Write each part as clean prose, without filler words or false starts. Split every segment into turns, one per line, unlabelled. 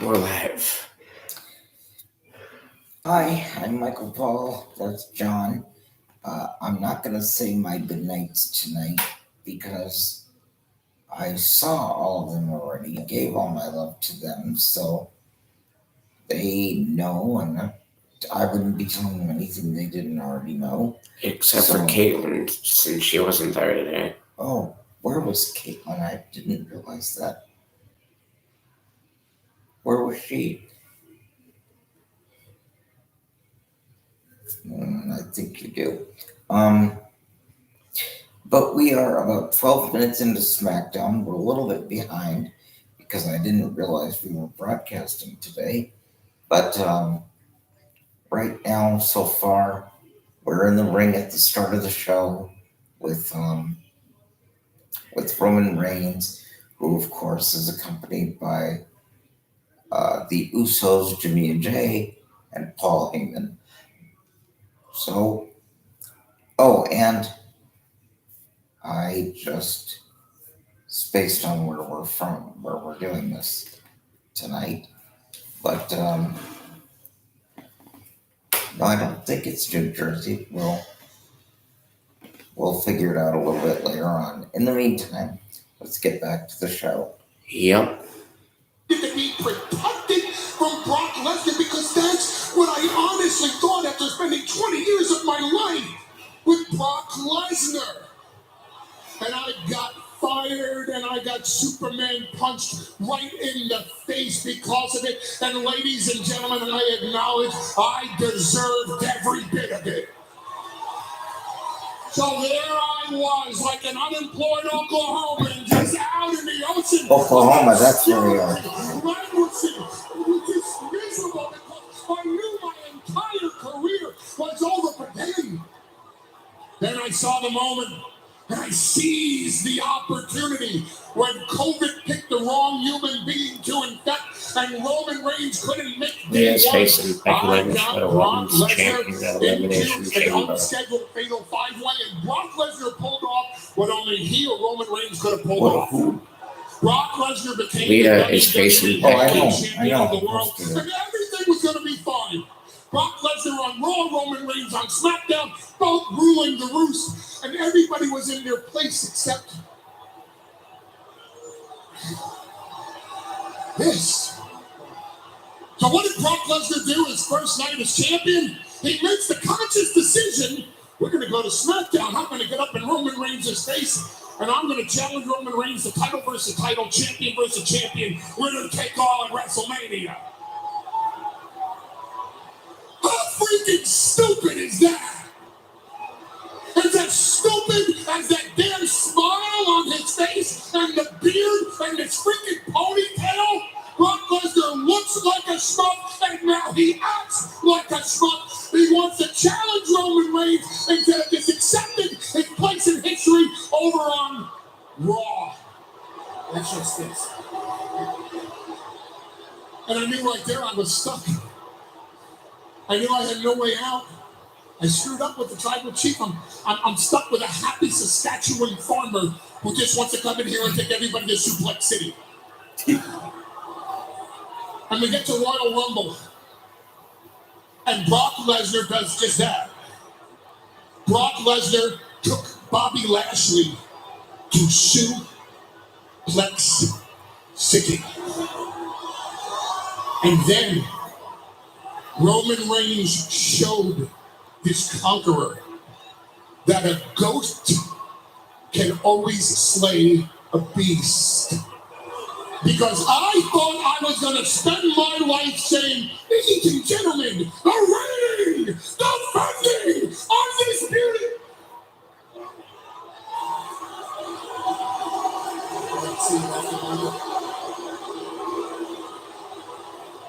We're live.
Hi, I'm Michael Paul. That's John. I'm not going to say my goodnights tonight because I saw all of them already. I gave all my love to them, so they know, and I wouldn't be telling them anything they didn't already know.
Except for Caitlin, since she wasn't there today.
Oh, where was Caitlin? I didn't realize that. Where was she? I think you do. But we are about 12 minutes into SmackDown. We're a little bit behind because I didn't realize we were broadcasting today. But right now, so far, we're in the ring at the start of the show with Roman Reigns, who of course is accompanied by the Usos, Jimmy and Jay, and Paul Heyman. So, oh, and I just spaced on where we're from, where we're doing this tonight. But no, I don't think it's New Jersey. We'll figure it out a little bit later on. In the meantime, let's get back to the show.
Yep.
To be protected from Brock Lesnar because that's what I honestly thought after spending 20 years of my life with Brock Lesnar. And I got fired and I got Superman punched right in the face because of it. And ladies and gentlemen, I acknowledge I deserved every bit of it. So there I was, like an unemployed Oklahoman, just out in the ocean.
Oklahoma, that's where we are.
Languishing, just miserable because I knew my entire career was over for them. Then I saw the moment. And I seized the opportunity when COVID picked the wrong human being to infect, and Roman Reigns couldn't make
day one. Facing Becky Lynch for the Women's Champion at Elimination Chamber.
Unscheduled fatal five-way, and Brock Lesnar pulled off what only he or Roman Reigns could have pulled off. Brock Lesnar became
Lita is facing Becky.
Champion of the world, and everything was going to be fine. Brock Lesnar on Raw, Roman Reigns on SmackDown, both ruling the roost, and everybody was in their place except this. So what did Brock Lesnar do his first night as champion? He makes the conscious decision, we're going to go to SmackDown. I'm going to get up in Roman Reigns' face, and I'm going to challenge Roman Reigns, the title versus title, champion versus champion. We're going to take all at WrestleMania. How freaking stupid is that? Is that stupid as that damn smile on his face and the beard and this freaking ponytail? Brock Lesnar looks like a schmuck and now he acts like a schmuck. He wants to challenge Roman Reigns instead of just accepting his place in history over on Raw. That's just this. And I knew right there I was stuck. I knew I had no way out. I screwed up with the tribal chief. I'm stuck with a happy Saskatchewan farmer who just wants to come in here and take everybody to Suplex City. And we get to Royal Rumble. And Brock Lesnar does just that. Brock Lesnar took Bobby Lashley to Suplex City. And then Roman Reigns showed this conqueror that a ghost can always slay a beast. Because I thought I was going to spend my life saying, ladies and gentlemen, the reigning, defending, undisputed.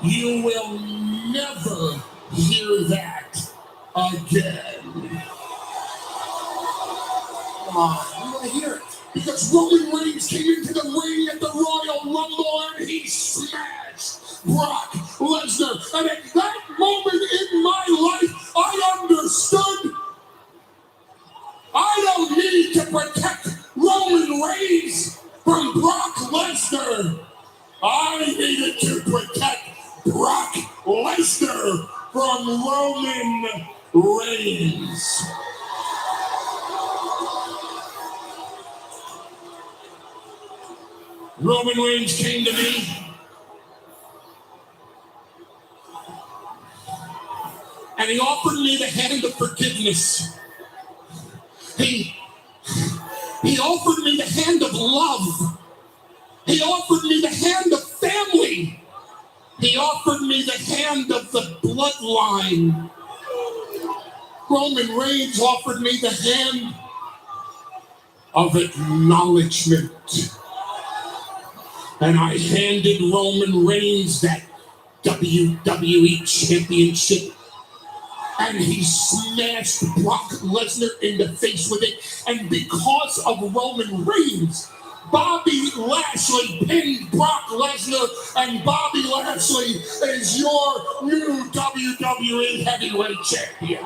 You will never hear that again. Come on, you want to hear it. Because Roman Reigns came into the ring at the Royal Rumble and he smashed Brock Lesnar. And at that moment in my life, I understood I don't need to protect Roman Reigns from Brock Lesnar. I needed to protect Brock Lesnar from Roman Reigns. Roman Reigns came to me and he offered me the hand of forgiveness. He offered me the hand of love. He offered me the hand of family. He offered me the hand of the bloodline. Roman Reigns offered me the hand of acknowledgement. And I handed Roman Reigns that WWE Championship. And he smashed Brock Lesnar in the face with it. And because of Roman Reigns, Bobby Lashley pinned Brock Lesnar, and Bobby Lashley is your new WWE Heavyweight Champion.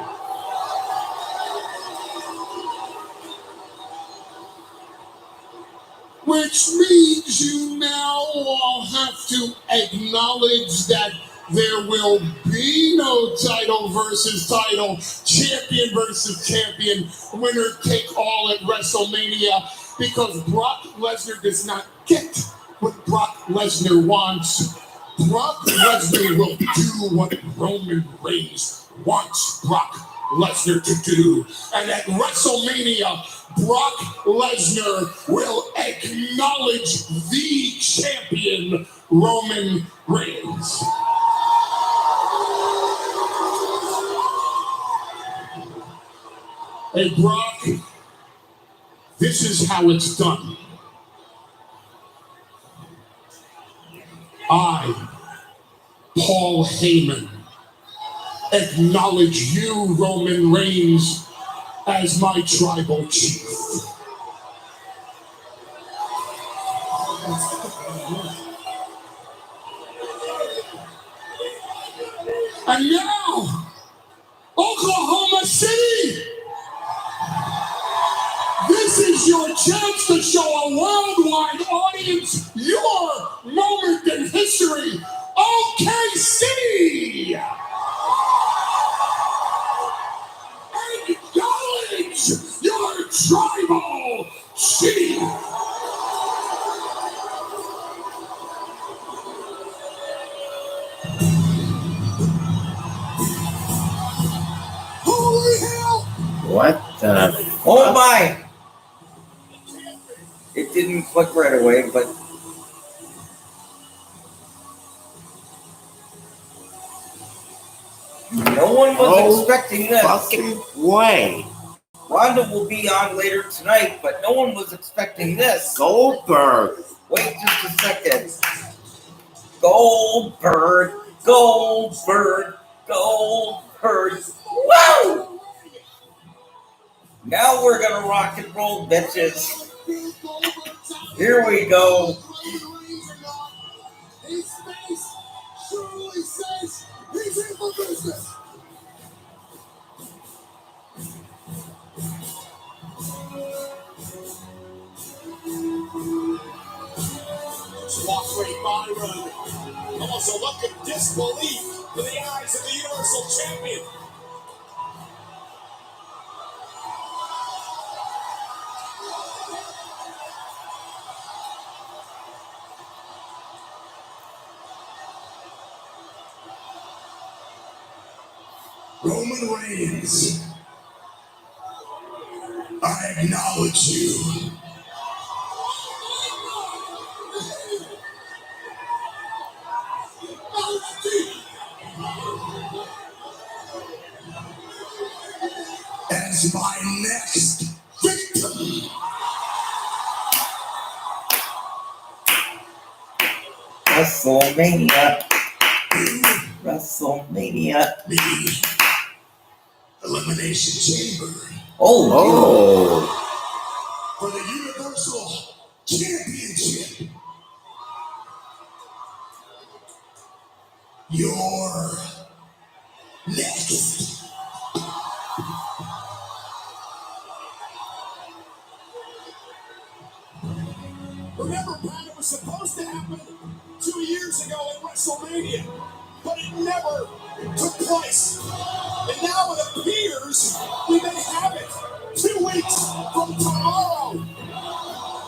Which means you now all have to acknowledge that there will be no title versus title, champion versus champion, winner take all at WrestleMania, because Brock Lesnar does not get what Brock Lesnar wants. Brock Lesnar will do what Roman Reigns wants Brock Lesnar to do. And at WrestleMania, Brock Lesnar will acknowledge the champion, Roman Reigns. Hey, Brock, this is how it's done. I, Paul Heyman, acknowledge you, Roman Reigns, as my tribal chief. And now, Oklahoma City, this is your chance to show a worldwide audience your moment in history. OKC! Acknowledge your tribal chief! Holy hell!
What the?
Oh my! It didn't click right away, but no one was expecting this.
Fucking way.
Ronda will be on later tonight, but no one was expecting this.
Goldberg.
Wait just a second. Goldberg, Goldberg, Goldberg. Woo! Now we're gonna rock and roll, bitches. Here we go.
His face truly says he's in for business. Walkway Byron. Almost a look of disbelief in the eyes of the Universal Champion. Roman Reigns, I acknowledge you. As my next victim.
WrestleMania. WrestleMania.
The Elimination Chamber.
Oh.
For the Universal Championship. You're next. Remember, Brad, it was supposed to happen 2 years ago at WrestleMania, but it never took place. And now it appears we may have it 2 weeks from tomorrow.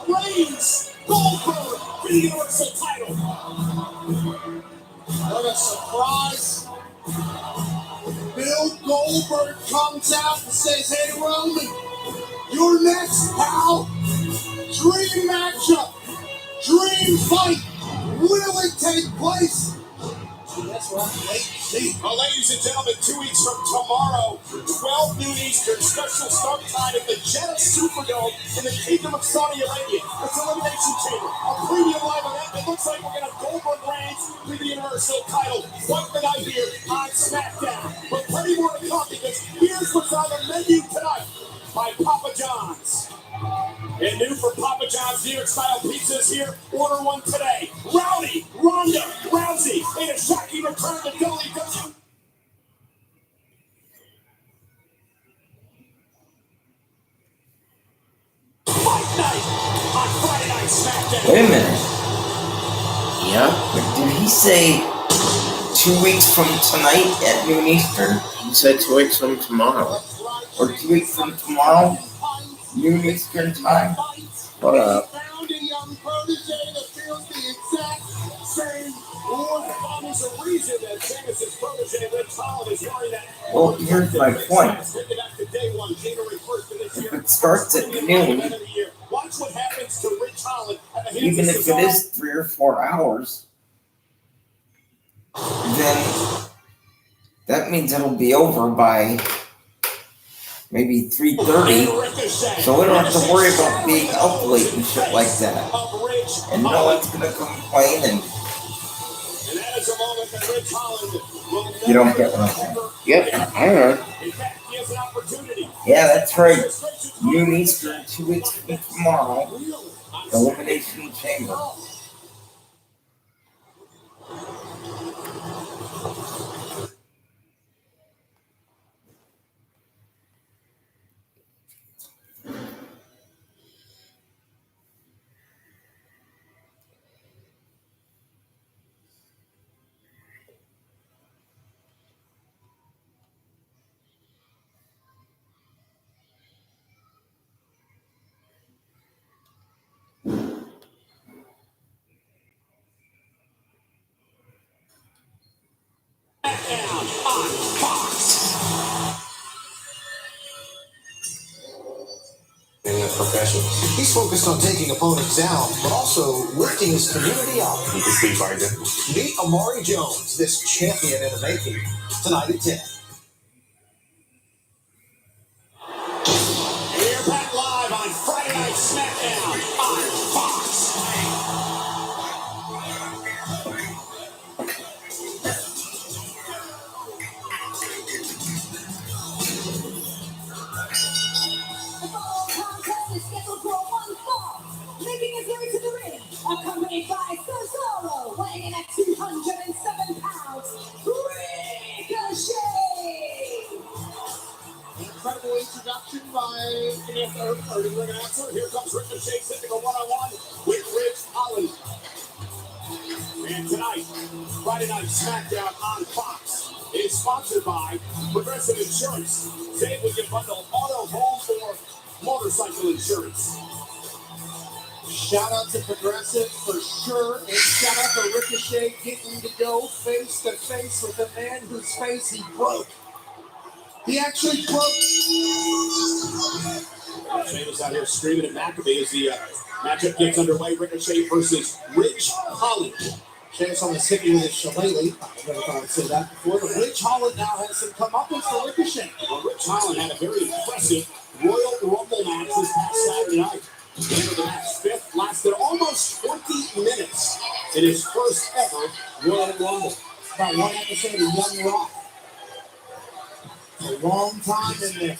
Reigns, Goldberg for the Universal title. What a surprise. Bill Goldberg comes out and says, hey, Roman, you're next, pal. Dream matchup. Dream fight. Will it take place? That's right. Wait and see. Well, ladies and gentlemen, 2 weeks from tomorrow, 12 noon Eastern, special start time at the Jeddah Superdome in the Kingdom of Saudi Arabia. It's Elimination Chamber, a premium live event. It looks like we're going to Goldberg Reigns for the Universal title. What the night here on SmackDown. But plenty more to come because here's what's on the menu tonight by Papa John's. And new for Papa John's New York style pizzas here. Order one today. Rowdy Ronda Rousey in a shocking return to WWE. Fight night on Friday Night SmackDown.
Wait a minute.
Yeah,
But did he say 2 weeks from tonight at noon Eastern?
he said 2 weeks from tomorrow.
Or 2 weeks from tomorrow, noon Eastern time?
What up?
Found a young protege that feels the exact same way. There's a reason that Sheamus' protege Rich Holland is wearing that.
Well, here's my point.
Take it back to day one, January 1st of this
If
year.
it starts at noon,
Watch what happens to Rich Holland at the hands
even
of
if it is 3 or 4 hours, then that means it'll be over by maybe 3:30. So we don't have to worry about being up late and shit like that. And no one's gonna complain, and
that is a moment that Rich Holland will
you don't get what I'm saying.
Yep, I heard.
In fact, he has an opportunity.
Yeah, that's right. Noon Eastern, 2 weeks from tomorrow, Elimination Chamber.
Professional.
He's focused on taking opponents down, but also lifting his community up.
You can sleep right there.
Meet Amari Jones, this champion in the making, tonight at 10.
We're back live on Friday Night SmackDown on Fox.
Making his way to the ring, accompanied by Cesaro, weighing in at 207 pounds, Ricochet!
Incredible introduction by the ring announcer. Here comes Ricochet sitting a one-on-one with Rich Holland. And tonight, Friday Night SmackDown on Fox is sponsored by Progressive Insurance. Save when you bundle auto, home, or motorcycle insurance.
Shout out to Progressive for sure, and shout out to Ricochet getting to go face to face with the man whose face he broke. He actually broke.
Sheamus out here screaming at McAfee as the matchup gets underway. Ricochet versus Rich Holland.
Sheamus almost hit me with his shillelagh. I never thought I'd say that before, but Rich Holland now has some comeuppance for Ricochet.
Well, Rich Holland had a very impressive Royal Rumble match this past Saturday night. The end of the match, fifth, lasted almost 20 minutes in his first ever Royal Rumble.
About one episode of Young Rock. A long time in there.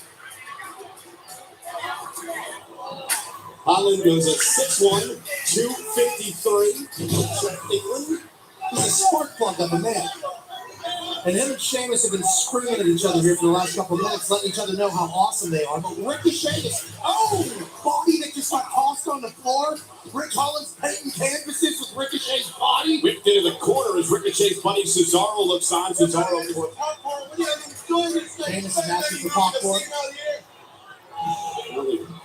Holland goes at 6'1", 253. England.
He's a spark plug of a man. And him and Sheamus have been screaming at each other here for the last couple of minutes, letting each other know how awesome they are. But Ricochet is, body that just got tossed on the floor. Rich Holland's painting canvases with Ricochet's body.
Whipped into the corner Ricochet's buddy Cesaro looks on. Cesaro for
Famous matches for Popcorn.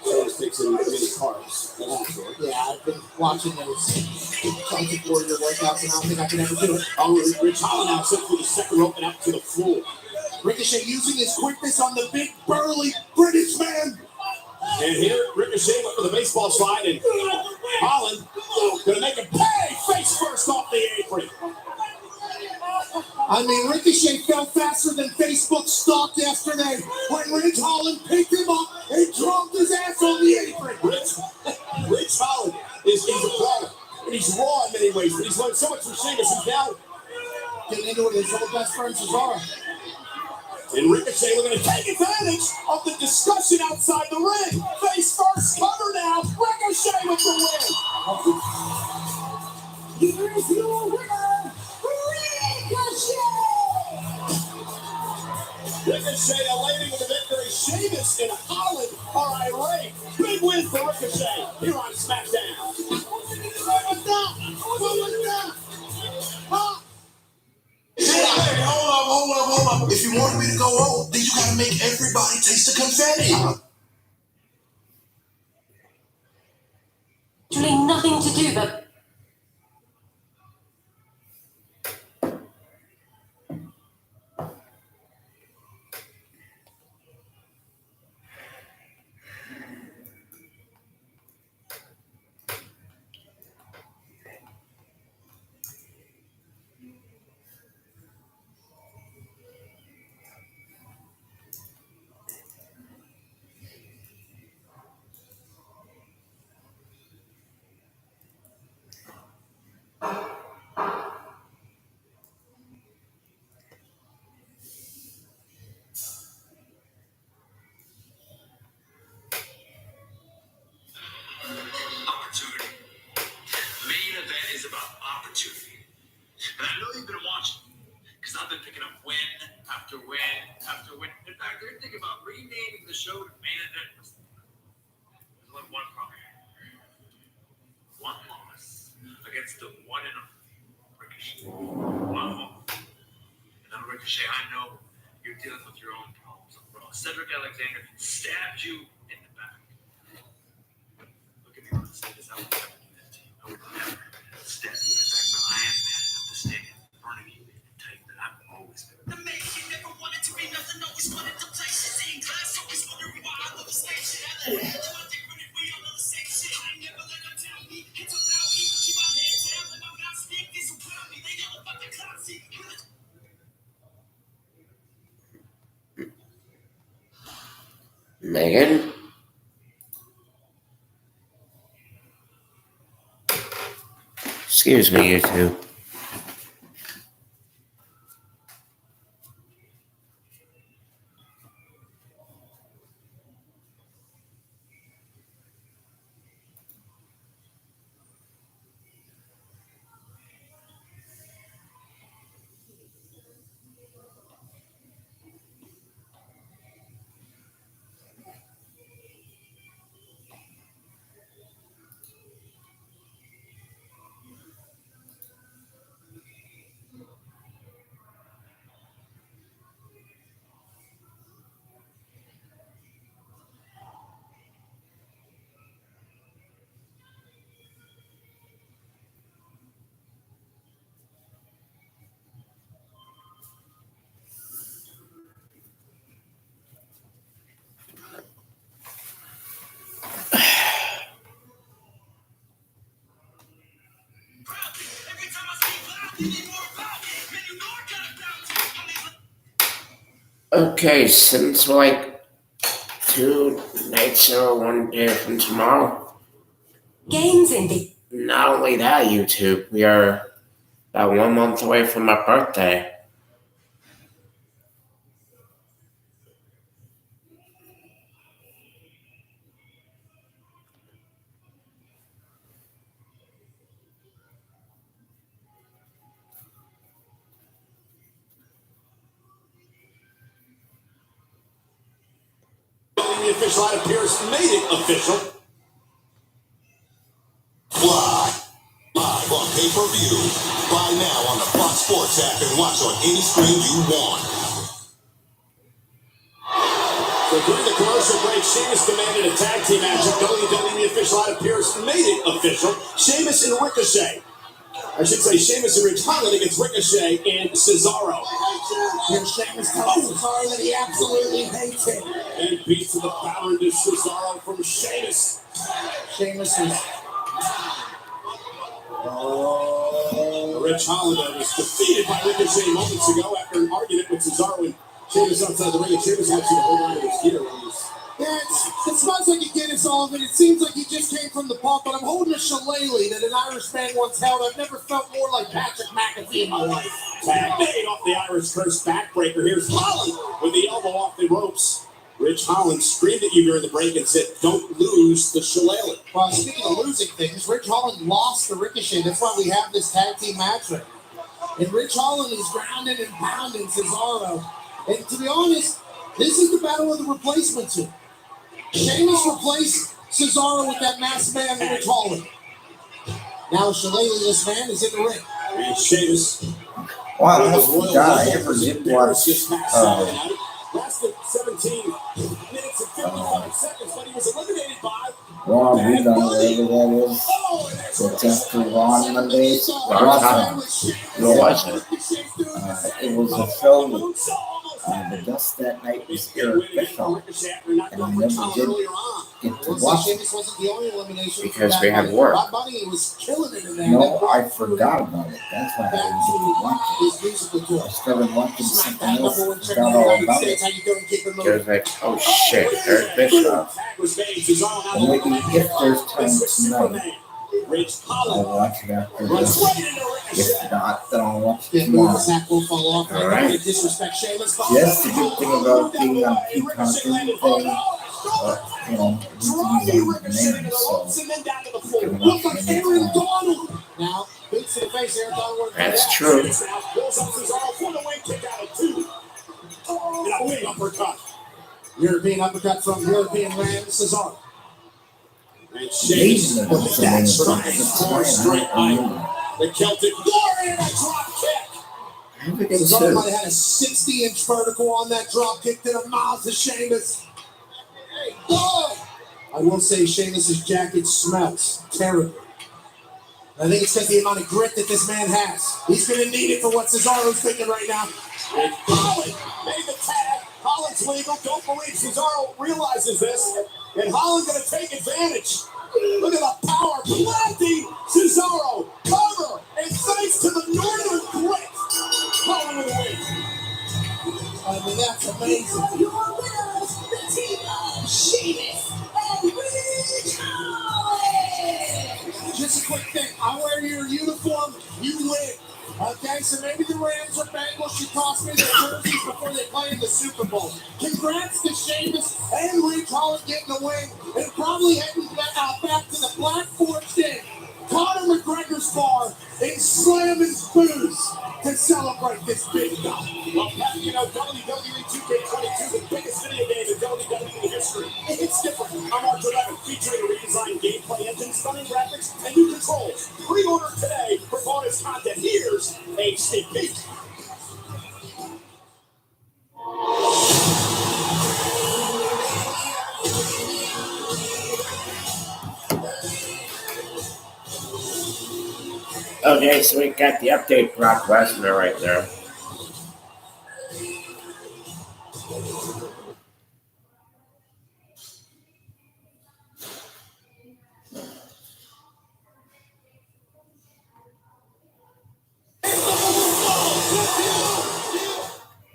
really sticks in many cars.
Yeah, I've been watching those Celtic Warrior workouts, and I don't think I can ever do it.
Rich Holland now set for the second rope and out to the floor.
Ricochet using his quickness on the big, burly British man.
And here, Ricochet went for the baseball slide, and Holland gonna make him pay face first off the apron.
I mean, Ricochet fell faster than Facebook stopped yesterday when Ridge Holland picked him up and dropped his ass on the apron.
Rich Holland he's a baller, and he's raw in many ways, but he's learned so much from Sheamus. He's now
Getting into it with his old best friend Cesaro.
and Ricochet looking to take advantage of the discussion outside the ring. Face first cover now. Ricochet with the win.
Here is your winner, Ricochet!
Ricochet elated with the victory. Sheamus and Holland are irate. Big win for Ricochet here on SmackDown.
Hey, hold up. If you wanted me to go home, then you gotta make everybody taste the confetti.
Actually, nothing to do but
Opportunity. Main event is about opportunity. And I know you've been watching, because I've been picking up win after win after win. In fact, they're thinking about renaming the show to Main Event. There's only one problem. One loss against the one and only Ricochet. One more. And now, Ricochet, I know you're dealing with your own problems on Raw. Cedric Alexander stabbed you in the back. Look at me when I say this. I would never do that to you. I would never stab you in the back. But I am man enough to stand in front of you and tell you that I've always been.
The man he never wanted to be nothing, always wanted to play shit. Seeing glass, always wondering why I love the same shit. I let it do my thing, but we all love the same shit. I ain't never let them tell me. It's about me. Keep my head down, let my mouth speak. These around me, they yell about the classy.
Megan? Excuse me, you two.
Every time I speak loud, you need more power. Man, you know I got a bounty.
Okay, since we're like 2 nights or 1 day from tomorrow,
Games in the
not only that, YouTube, we are about 1 month away from my birthday.
The official Adam Pearce made it official.
Live on pay-per-view. Buy now on the Fox Sports app and watch on any screen you want.
So during the commercial break, Sheamus demanded a tag team match. WWE official Adam Pearce made it official. Sheamus and Ricochet. I should say Sheamus and Rich Holland against Ricochet and Cesaro.
Here Sheamus tells Cesaro that he absolutely hates him.
And beats to the power into Cesaro from Sheamus.
Sheamus is...
Rich Holland was defeated by Ricochet moments ago after an argument with Cesaro and Sheamus outside the ring. And Sheamus wants you to hold on to his gear.
Yeah, it smells like you get it, Sullivan. It seems like you just came from the pub, but I'm holding a shillelagh that an Irish man once held. I've never felt more like Patrick McAfee in my life.
Tag made off the Irish Curse backbreaker. Here's Holland with the elbow off the ropes. Rich Holland screamed at you during the break and said, "Don't lose the shillelagh."
Well, speaking of losing things, Rich Holland lost the Ricochet. That's why we have this tag team match right now. And Rich Holland is grounding and pounding Cesaro. And to be honest, this is the battle of the replacements here. Sheamus replaced Cesaro with that masked man, Rich Holland. Now shillelagh-less man is in the ring.
And Sheamus.
Well, I almost forgot I ever did watch
Lasted 17 minutes and 55 seconds, but he was eliminated by
Raw Rerun, whatever that is. It's after Raw on Mondays. Raw.
What was it?
It was a show with the guest that night was Eric Bischoff, and I never did get to watch it
Because we had work.
No, I forgot about it. That's why I didn't watch it. I started watching something else and forgot all about it.
It was like, oh shit, Eric Bischoff.
And maybe if there's time tonight, I'll watch it after this. If not, then I'll watch it tomorrow.
Alright.
Yes, the good thing about being on Peacock is everything, you know, everything's on demand, so you can watch it anytime.
Now, boots to the face, Aaron Donald.
That's true.
And a big uppercut.
European uppercut from European Ram Cesaro.
And Sheamus with the back strike. The Celtic Warrior drop kick.
Cesaro might have had a 60-inch vertical on that drop kick to the mouth of Sheamus. Oh! I will say Sheamus' jacket smells terrible. I think it's because the amount of grit that this man has. He's going to need it for what Cesaro's thinking right now.
And Holland made the tag. Holland's legal. Don't believe Cesaro realizes this. And Holland going to take advantage. Look at the power. Planting Cesaro. Cover. And thanks to the Northern Grit. Holland with the win.
I mean, that's amazing.
Your winners, the team of Sheamus and Rich Holland.
Just a quick thing. I wear your uniform, you win. Okay, so maybe the Rams or Bengals should toss me their jerseys before they play in the Super Bowl. Congrats to Sheamus and Rich Holland getting the win and probably heading back to the Black Forest Inn, Conor McGregor's bar, and slamming booze to celebrate this big night.
Well, Pat, you know, WWE 2K22, the biggest video game in WWE history. It's different. I'm Archer 11, featuring a redesigned gameplay engine, stunning graphics, and new controls. Pre-order today for bonus content. Here's HCP.
Okay, so we got the update Brock Lesnar right there.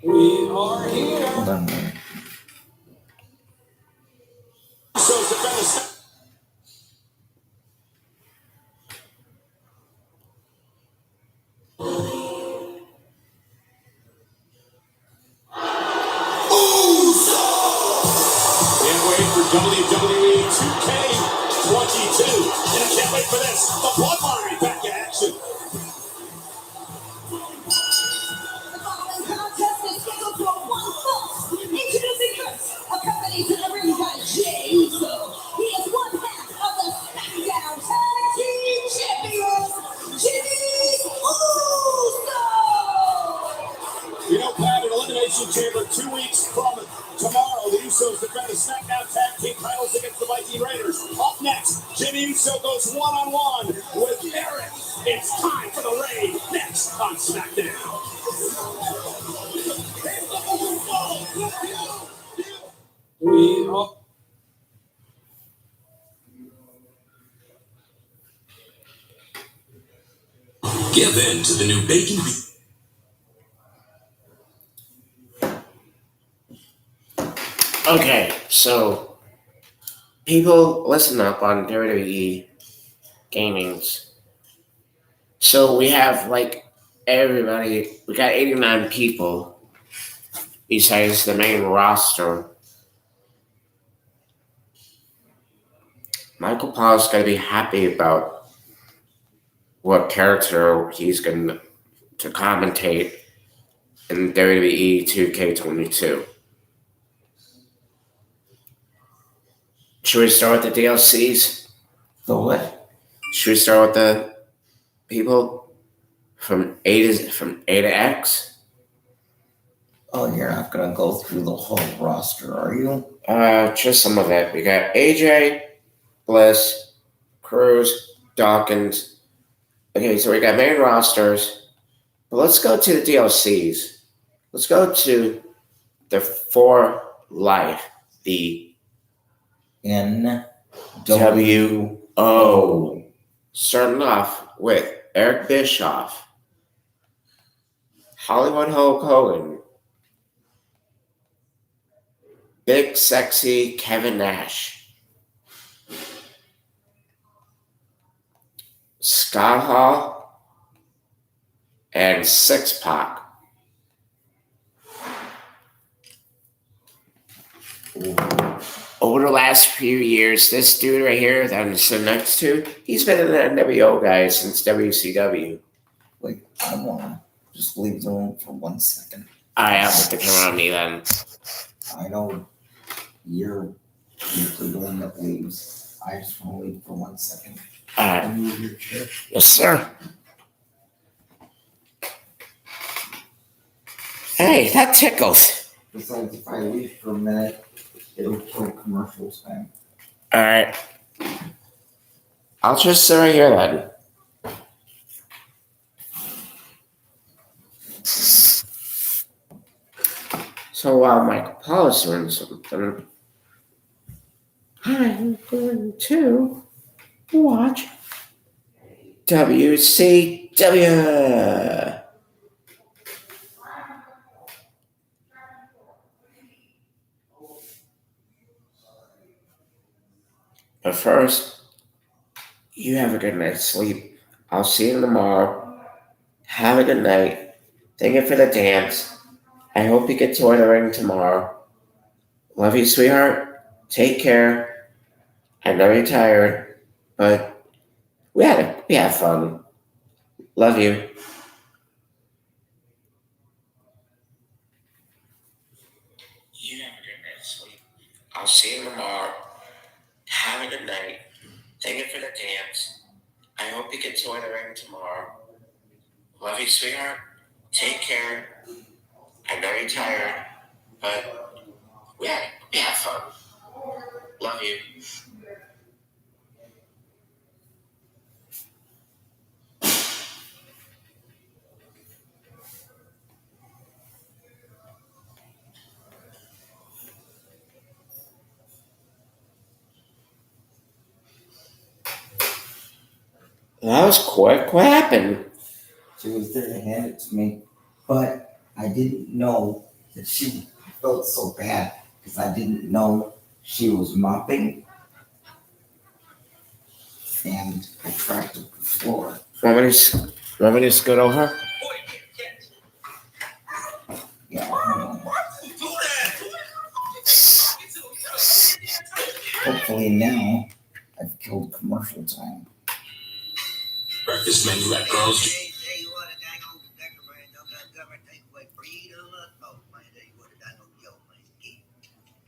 We are here.
Hold on a minute.
Shows defender. WWE 2K22. And I can't wait for this. The Bloodline back in action.
The following contest is scheduled for one fall. Introducing first, accompanied to the ring by Jey Uso. He is one half of the SmackDown Tag Team Champions, Jey Uso.
Elimination Chamber 2 weeks from tomorrow. The Usos defend the SmackDown Tag Team titles against the Viking Raiders. Up next, Jimmy Uso goes one-on-one with Eric. It's time for the raid next on SmackDown.
Give in to the new bacon.
Okay, so people listen up on WWE Gamings. So we have like everybody, we got 89 people besides the main roster. Michael Paul's going to be happy about what character he's going to commentate in WWE 2K22. Should we start with the DLCs?
The what?
Should we start with the people from A to X?
Oh, you're not gonna go through the whole roster, are you?
Just some of it. We got AJ, Bliss, Cruz, Dawkins. Okay, so we got main rosters. But let's go to the DLCs. Let's go to the For Life, the NWO. Starting off with Eric Bischoff, Hollywood Hulk Hogan, Big Sexy Kevin Nash, Scott Hall, and Six Pac. Over the last few years, this dude right here that I'm sitting next to, he's been an NWO guy since WCW.
Wait, I wanna just leave the room for 1 second.
I have to come on me then.
I know you're usually the one that leaves. I just wanna leave for 1 second.
Alright.
Move your chair.
Yes, sir. Hey, that tickles.
Besides, if I leave for a minute, it'll kill commercial time.
Alright. I'll just sit right here then. So while Michael Paul is doing something, I'm going to watch WCW. But first, you have a good night's sleep. I'll see you tomorrow. Have a good night. Thank you for the dance. I hope you get to the ring tomorrow. Love you, sweetheart. Take care. I know you're tired, but we had fun. Love you. You have a good night's sleep. I'll see you tomorrow. Have a good night. Thank you for the dance. I hope you get to the ring tomorrow. Love you, sweetheart. Take care. I know you're tired, but we had fun. Love you. That was quick. What happened?
She was there to hand it to me, but I didn't know that she felt so bad because I didn't know she was mopping, and I tracked up the floor.
Want me to scoot over?
Yeah, hopefully now I've killed commercial time.
Breakfast menu at girls.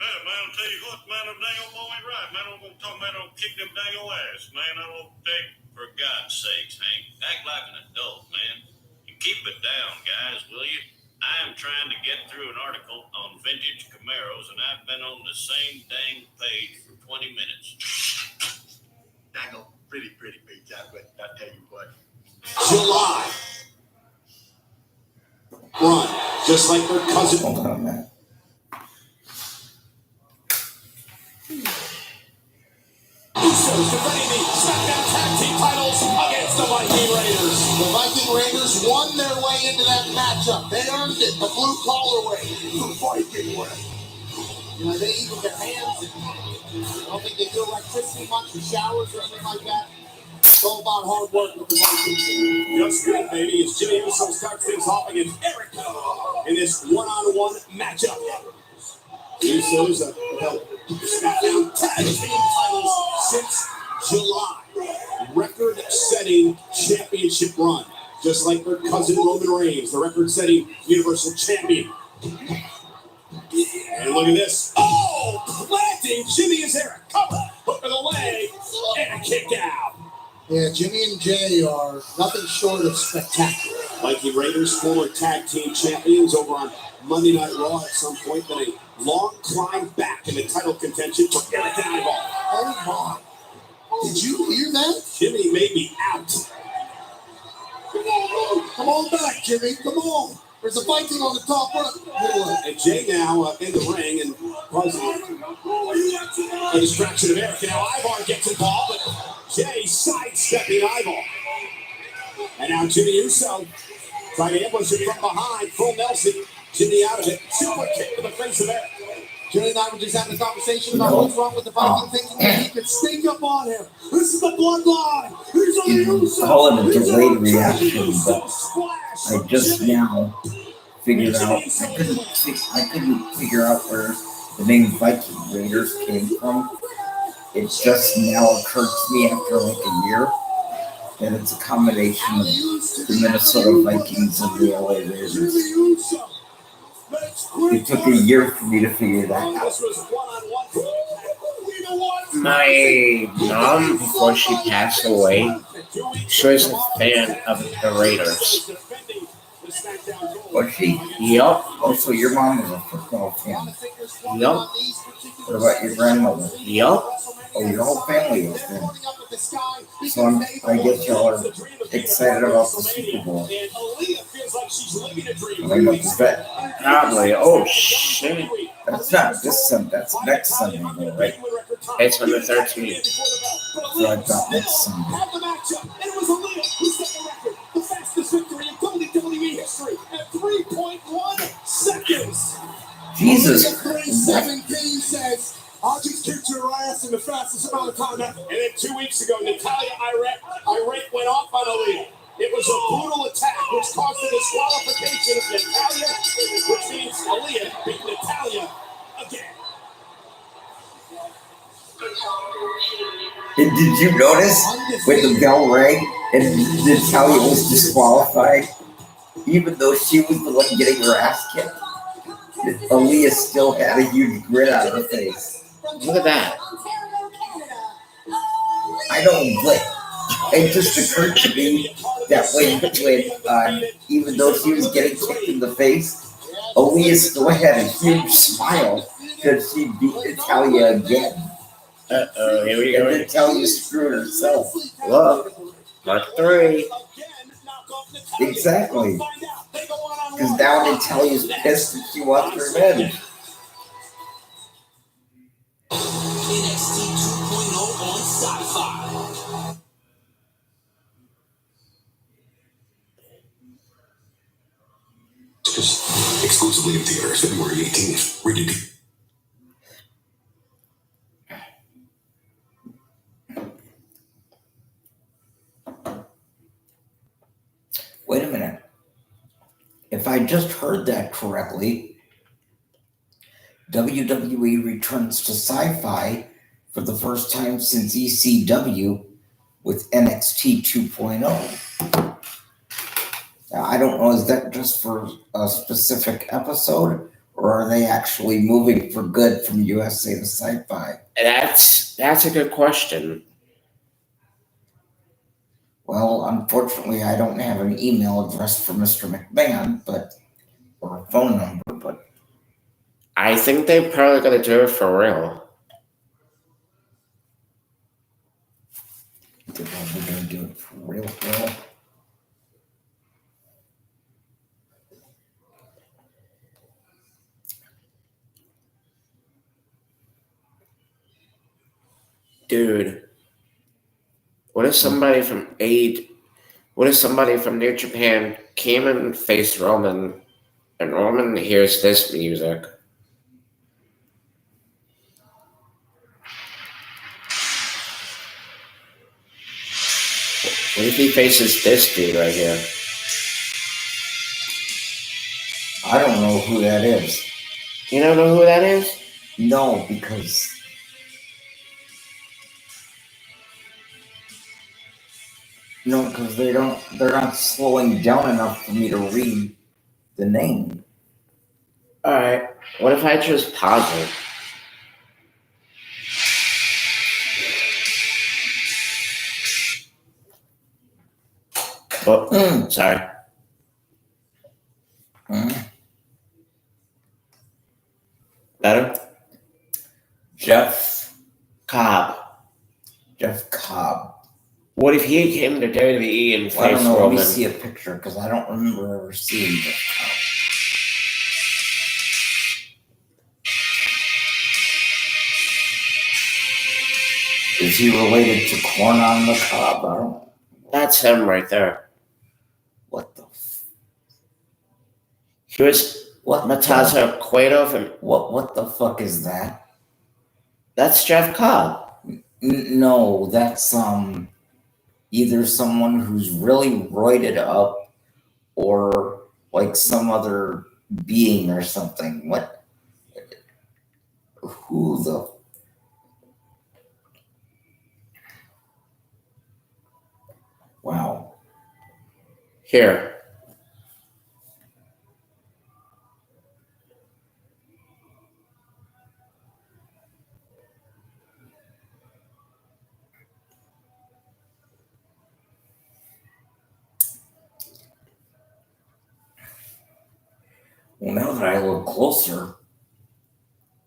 Hey, man, I'll tell you what, man, them dang old boy ain't right. Man, I'm gonna talk about it, I'll kick them dang old ass. Man, I don't think, for God's sakes, Hank, act like an adult, man. And keep it down, guys, will you? I am trying to get through an article on vintage Camaros, and I've been on the same dang page for 20 minutes.
I know, pretty page, but I tell you what.
July. Run, just like their cousin.
Hold on a minute.
Usos defending the SmackDown Tag Team titles against the Viking Raiders. The Viking Raiders won their way into that matchup. They earned it the blue collar way. The Viking way. You know, they even get hands. I don't think they do electricity much, or showers or anything like that. It's all about hard work with the Vikings. Just good, baby, as Jimmy Uso starts things off against Eric in this one-on-one matchup. Usos have held SmackDown Tag Team titles since July. Record-setting championship run. Just like their cousin Roman Reigns, the record-setting Universal Champion. And look at this. Oh! Planting Jimmy as Eric. Cover. Hook of the leg. And a kick out.
Yeah, Jimmy and Jay are nothing short of spectacular.
Viking Raiders, former tag team champions over on Monday Night Raw at some point, but a long climb back in the title contention for Eric and Eyeball.
Oh my. Did you hear that?
Jimmy may be out.
Come on back, Jimmy. Come on. There's a Viking on the top rope.
And Jay now in the ring and causing a distraction of Eric. Now Ivar gets involved, but Jay sidestepping Ivar. And now Jimmy Uso trying to ambush him from behind. Full Nelson. Jimmy out of it. Super kick to the face of Eric.
Jay and I were just having a conversation about what's wrong with the Viking, thinking that he could sneak up on him. This is the bloodline. These are the Usos.
Call it a
These are
delayed
the
reaction, but
Splash.
I just now figured out I couldn't figure out where the name Viking Raiders came from. It just now occurred to me after like a year that it's a combination of the Minnesota Vikings and the LA Raiders. It took a year for me to figure that out.
My mom, before she passed away, she was a fan of the Raiders.
Was she?
Yup,
Also, your mom was a football fan.
yup,
What about your grandmother?
yup.
Oh, your whole family was then. So I guess y'all are excited about the Super Bowl. I know that.
Probably. Oh, shit.
That's not this Sunday. That's next Sunday, though, right?
It's on the 13th.
So I thought next Sunday.
Have the matchup, and it was Aaliyah who set the record. The fastest victory in WWE history at 3.1 seconds.
Jesus.
3:17 says, I'll just kick your ass in the fastest amount of time ever. And then 2 weeks ago, Natalia Irate went off on Aaliyah. It was a brutal attack which caused the disqualification of Natalia, which means Aaliyah beat Natalia again.
And did you notice when the bell rang and Natalia was disqualified, even though she was the one getting her ass kicked? Aaliyah still had a huge grin on her face.
Look at that.
I know, but it just occurred to me that when even though she was getting kicked in the face, Aaliyah still had a huge smile because she beat Natalia again.
Uh-oh, here we
And
go.
Natalia screwed herself.
Look, Mark 3.
Exactly. Because now Natalia's pissed and she wants revenge.
NXT 2.0 on Sci-Fi.
Exclusively in theaters February 18th. Rated D.
Wait a minute. If I just heard that correctly, WWE returns to Sci-Fi for the first time since ECW with NXT 2.0. Now, I don't know, is that just for a specific episode, or are they actually moving for good from USA to Sci-Fi?
That's a good question.
Well, unfortunately, I don't have an email address for Mr. McMahon, but or a phone number, but
I think they're probably gonna do it for real.
they're probably gonna do it for real.
Dude, what if somebody from New Japan came and faced Roman, and Roman hears this music? What if he faces this dude right here?
I don't know who that is.
You don't know who that is?
No, because they're not slowing down enough for me to read the name.
Alright, what if I just pause it? Oh, sorry. Better?
Jeff
Cobb. What if he came to WWE and
Well, I don't
faced
know. Let me
Roman?
see a picture because I don't remember ever seeing Jeff Cobb. Is he related to Corn on the Cob? I don't.
That's him right there.
What the?
Here's Matata Cueto from.
What the fuck is that?
That's Jeff Cobb.
No, that's either someone who's really roided up or like some other being or something. What? Who the? Wow.
Here.
Well, now that I look closer,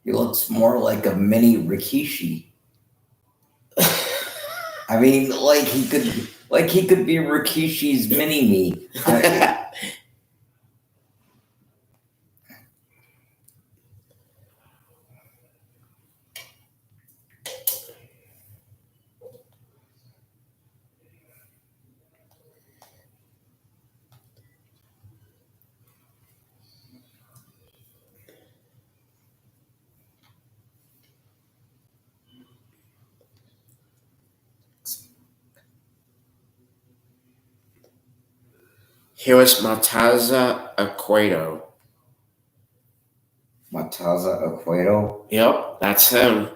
he looks more like a mini Rikishi. I mean, like he could be Rikishi's mini me.
Here was Mataza Cueto. Yep, that's him.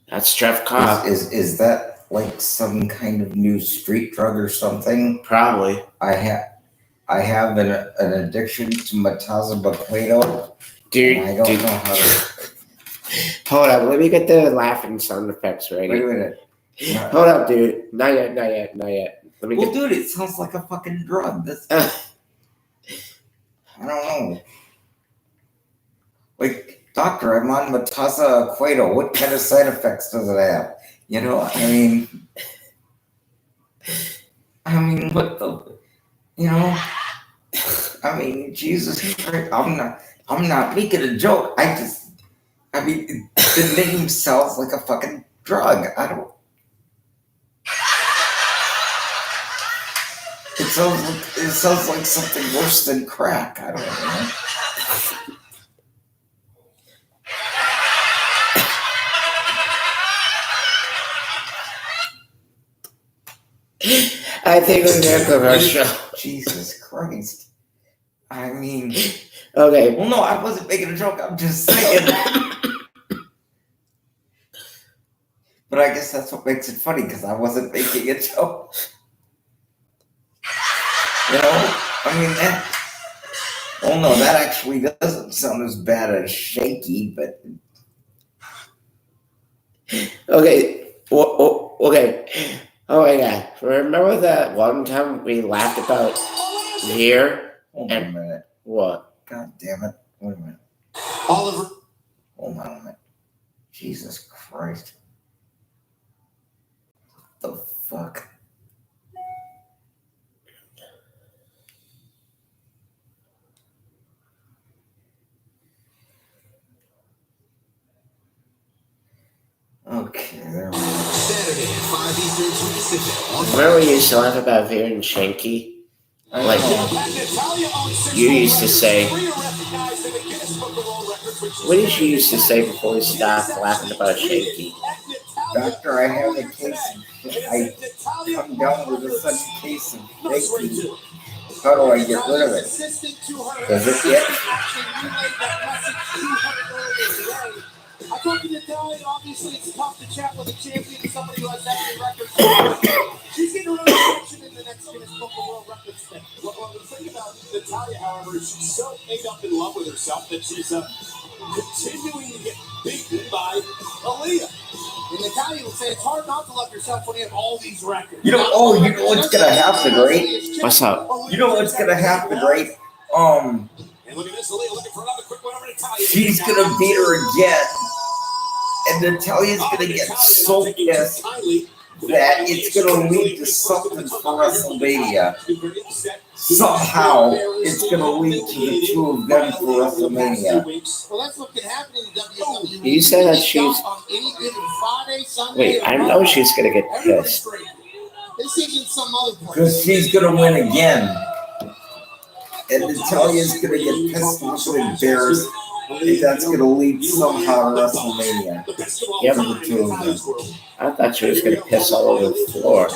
That's Jeff Cobb.
Is that like some kind of new street drug or something?
Probably.
I have an addiction to Mataza.
Dude,
I don't know how to.
Hold up, let me get the laughing sound effects ready.
Wait a minute.
Hold up, dude. Not yet. Let me
Well, dude, it sounds like a fucking drug. That's. I don't know. Like, doctor, I'm on Mataza Cueto. What kind of side effects does it have? You know, I mean, what the, you know, I mean, Jesus Christ, I'm not making a joke. The name sounds like a fucking drug. It sounds like something worse than crack. I don't know.
I think we're going to commercial.
Jesus Christ. I mean,
okay.
Well, no, I wasn't making a joke. I'm just saying. But I guess that's what makes it funny because I wasn't making a joke. You know, I mean that. Oh no, that actually doesn't sound as bad as shaky, but.
Okay. Okay. Oh my god. Remember that one time we laughed about here?
Hold on a minute.
What?
God damn it. Wait a minute.
Oliver.
Hold on a minute. Jesus Christ. The fuck? Okay, there we go.
Saturday at 5 Eastern, 2 Pacific.
Remember we used to laugh about Veer and Shanky? Like, you used to say, what did you used to say before we stopped laughing about Shanky?
Doctor, I have a case of I come down with a such case of shaky. How do I get rid of it? Does it get?
I told you to tell you, obviously it's tough to chat with a champion, somebody who has that many records. She's getting around action in the next Guinness Book of World Records thing.
Well, the thing about Natalya, however, is she's so made up in love with herself that she's continuing to get beaten by Aaliyah.
And Natalya would say it's hard not to love yourself when you have all these records.
You know what's gonna happen, right?
What's up?
You know what's gonna happen, right?
And look at this, Aaliyah looking for another quick one over Natalya.
She's gonna beat her again. And Natalya's gonna get so pissed that it's gonna lead to something for WrestleMania. Somehow, it's gonna lead to the two of them for WrestleMania.
Well, that's what can happen in the WWE.
You said that she's.
On any given Friday, Sunday,
Wait, I know she's gonna get pissed.
This isn't some other place.
Because she's gonna win again. And Natalya's gonna get pissed and she'll embarrassed. And that's gonna lead somehow to WrestleMania.
Yep.
For the two of them.
I thought she was gonna piss all over the floor.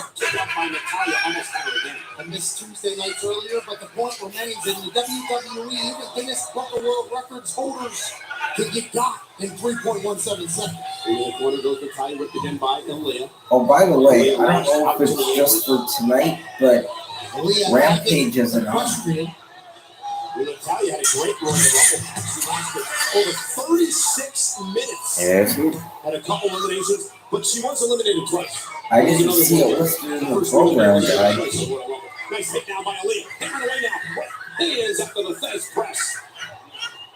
I missed Tuesday nights earlier, but the point remains in the WWE, even Guinness Book of World Records holders can get got in 3.17 seconds.
In the corner goes Natalya, whipped again by Aaliyah.
Oh, by the way, I don't know if it's just for tonight, but Rampage isn't on.
Natalya had a great run in the Rumble. She lasted over 36 minutes.
Yes.
Had a couple eliminations, but she was eliminated twice.
I didn't see it listed in the program guide.
Nice hit now by Aaliyah. Hammered away now. He is after the Fez press.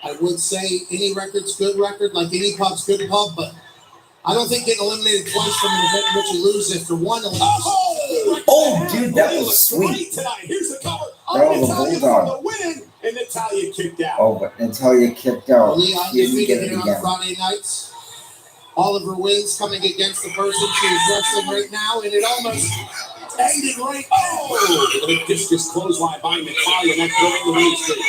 I would say any record's good record, like any pub's good pub, but I don't think getting eliminated twice from an event in which you lose after one elimination.
Oh, dude, that was sweet.
Here's the cover.
That was a bulldog.
Win, and Natalya kicked out.
Oh, but Natalya kicked out.
Lee,
She didn't get it
here on
again.
Friday nights. Oliver wins coming against the person she's wrestling right now, and it almost ended right.
Oh! Discus clothesline by Natalya, and that's going to the win streak.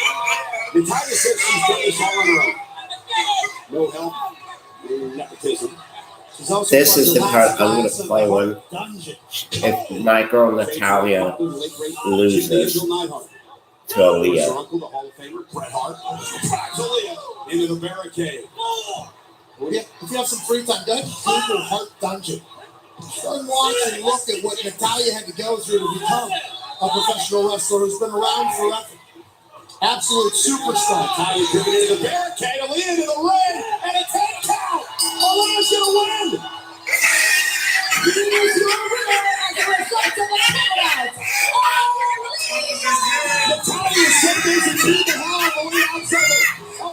Natalya says she's done this all on her own. No help, no nepotism.
This is the part I'm gonna play when if my girl Natalya loses to Aaliyah.
Bret Hart attacks Aaliyah into the barricade.
If you have some free time, go ahead and Google Heart Dungeon. Go watch and look at what Natalya had to go through to become a professional wrestler who's been around forever. Absolute superstar.
Natalya driven into the barricade, Aaliyah into the ring, and a 10 count. Aaliyah's gonna win.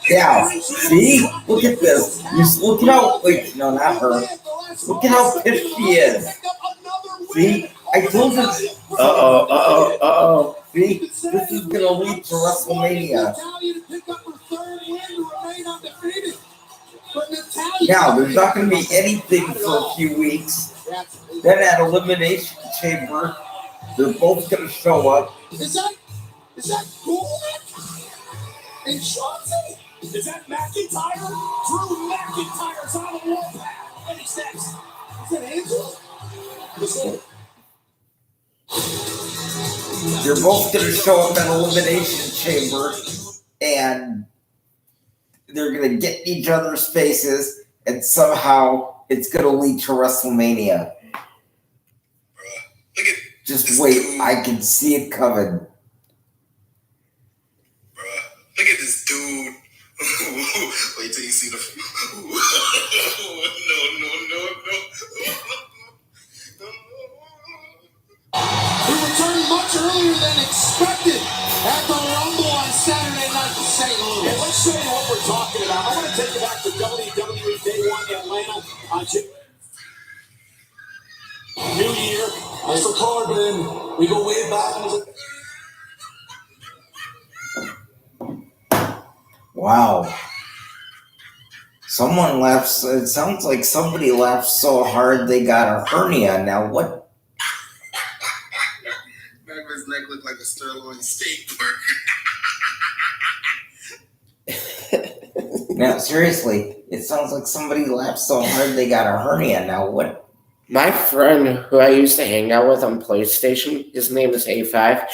Yeah, see? Look at this. Look at how, wait, no, not her. Look at how pissed she is. See? I told you.
Uh-oh.
See? This is going to lead to WrestleMania. Now, there's not going to be anything for a few weeks. Then at Elimination Chamber, they're both going to show up.
Is that Gulak and Chauncey?
Is that McIntyre? Drew McIntyre's on the warpath. And he's next.
Is that Angel?
They're both going to show up at Elimination Chamber, and they're going to get in each other's faces, and somehow it's going to lead to WrestleMania. Just wait, I can see it coming.
Look at this dude. Wait till you see the.
We returned much earlier than expected at the Rumble on Saturday night.
St. Louis.
And let's show you what we're talking about. I want to take you back to WWE Day 1 Atlanta. New year. Mr. Corbin. We go way back.
Wow. Someone laughs. It sounds like somebody laughed so hard they got a hernia. Now what?
Back of his neck looked like a sirloin steak burger.
Now seriously, it sounds like somebody laughed so hard they got a hernia. Now what?
My friend who I used to hang out with on PlayStation, his name is A5.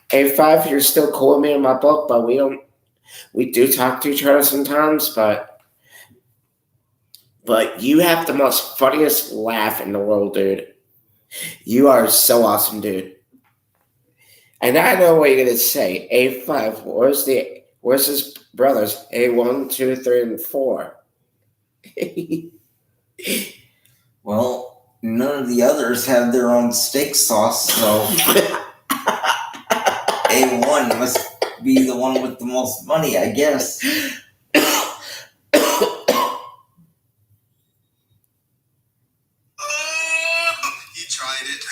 A5, you're still cool with me in my book, but we do talk to each other sometimes, but you have the most funniest laugh in the world, dude. You are so awesome, dude. And I know what you're gonna say. A5, where's his brothers? A1, 2, 3, and 4.
Well, none of the others have their own steak sauce, so A1 must be the one with the most money, I guess.
You tried it.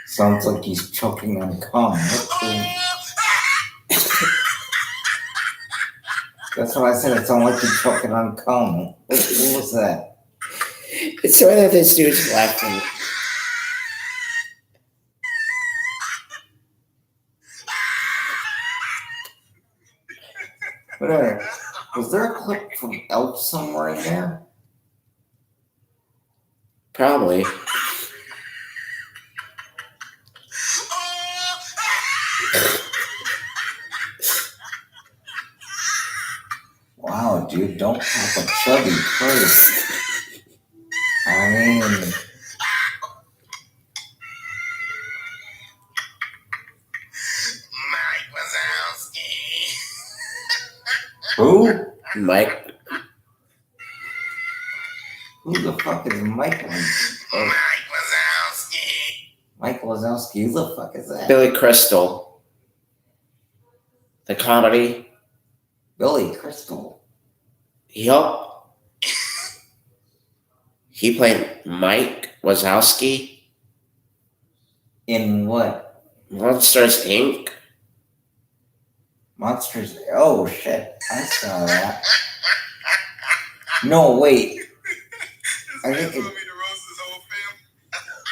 Sounds like he's choking on cum. That's what I said. It sounded like he's choking on cum. What was that?
It's one of those dudes laughing.
Whatever. Was there a clip from Elf somewhere in there?
Probably.
Wow, dude, don't pop a chubby first. I mean,
Mike Wazowski.
who?
Mike.
Who the fuck is Mike?
Mike Wazowski.
Mike Wazowski, who the fuck is that?
Billy Crystal. The comedy.
Billy Crystal.
Yup. He played Mike Wazowski.
In what?
Monsters, Inc.
Monsters. Oh shit, I saw that. No, wait. I think